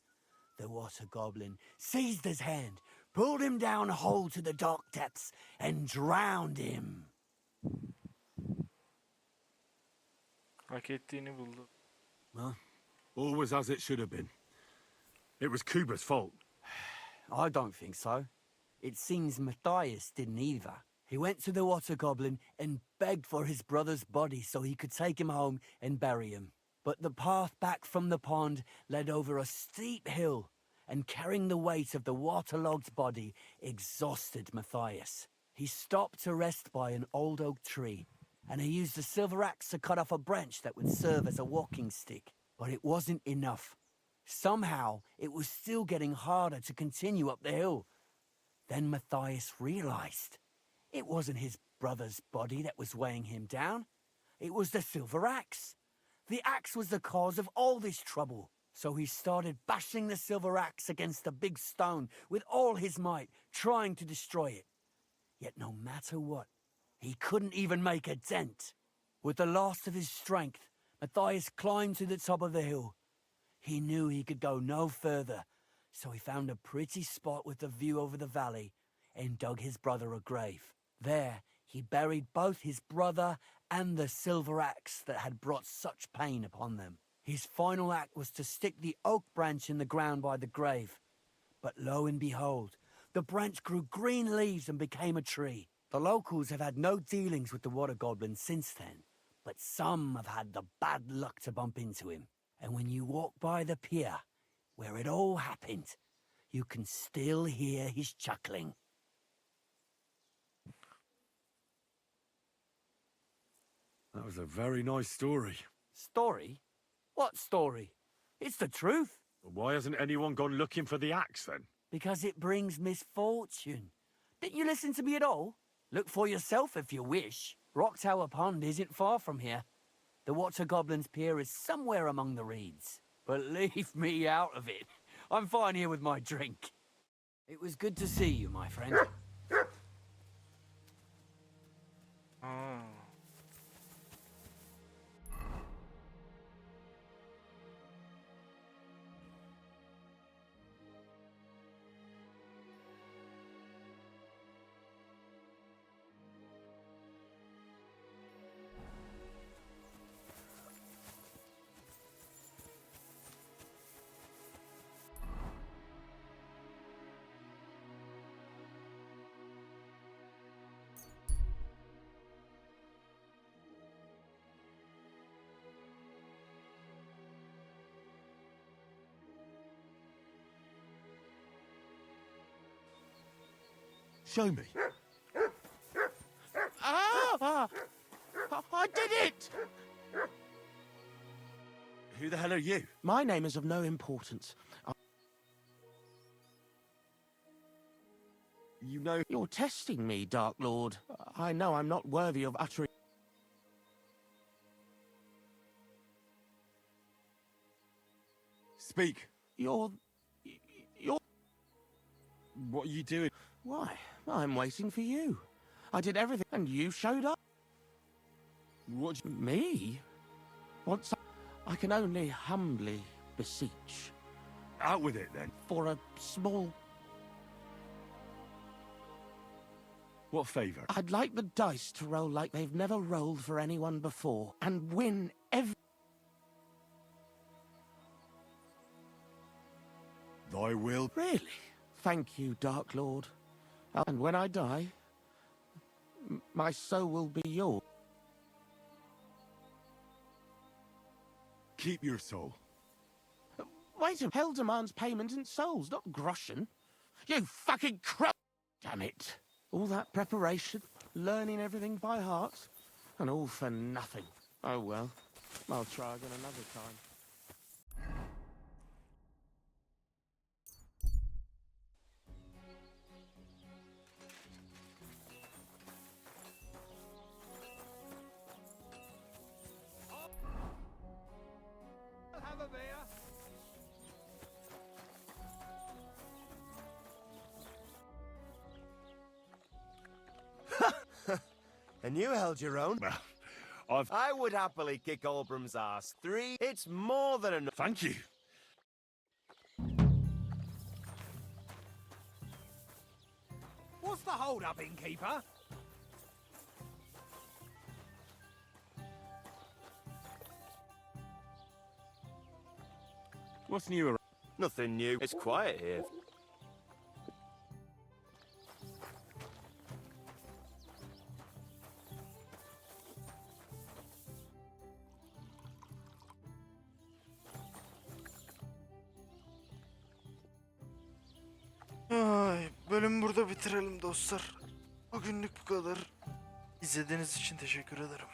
the water goblin seized his hand, pulled him down whole to the dark depths, and drowned him. Hak ettiğini buldu. Well, all was as it should have been. It was Kuba's fault. I don't think so. It seems Matthias didn't either. He went to the water goblin and begged for his brother's body so he could take him home and bury him. But the path back from the pond led over a steep hill, and carrying the weight of the waterlogged body exhausted Matthias. He stopped to rest by an old oak tree, and he used a silver axe to cut off a branch that would serve as a walking stick. But it wasn't enough. Somehow, it was still getting harder to continue up the hill. Then Matthias realized it wasn't his brother's body that was weighing him down. It was the silver axe. The axe was the cause of all this trouble. So he started bashing the silver axe against a big stone with all his might, trying to destroy it. Yet no matter what, he couldn't even make a dent. With the last of his strength, Matthias climbed to the top of the hill. He knew he could go no further, so he found a pretty spot with a view over the valley and dug his brother a grave. There, he buried both his brother and the silver axe that had brought such pain upon them. His final act was to stick the oak branch in the ground by the grave. But lo and behold, the branch grew green leaves and became a tree. The locals have had no dealings with the water goblin since then, but some have had the bad luck to bump into him. And when you walk by the pier, where it all happened, you can still hear his chuckling. That was a very nice story. Story? What story? It's the truth. Why hasn't anyone gone looking for the axe then? Because it brings misfortune. Didn't you listen to me at all? Look for yourself if you wish. Rock Tower Pond isn't far from here. The Water Goblin's Pier is somewhere among the reeds. But leave me out of it. I'm fine here with my drink. It was good to see you, my friend. Aa. Show me. Ah! I did it! Who the hell are you? My name is of no importance. You know... You're testing me, Dark Lord. I know I'm not worthy of uttering... Speak. You're... What are you doing? Why? I'm waiting for you. I did everything, and you showed up. What? Me? What's... I can only humbly beseech. Out with it, then. For a small... What favour? I'd like the dice to roll like they've never rolled for anyone before, and win every... Thy will. Really? Thank you, Dark Lord. And when I die, my soul will be yours. Keep your soul. Wait a... Hell demands payment in souls, not groschen. You fucking Damn it. All that preparation, learning everything by heart, and all for nothing. Oh well, I'll try again another time. And you held your own? Well, I would happily kick Olbram's ass. 3, it's more than enough. Thank you. What's the hold-up, innkeeper? What's new around? Nothing new. It's quiet here. Ay, bölümü burada bitirelim dostlar. Bugünlük bu kadar. İzlediğiniz için teşekkür ederim.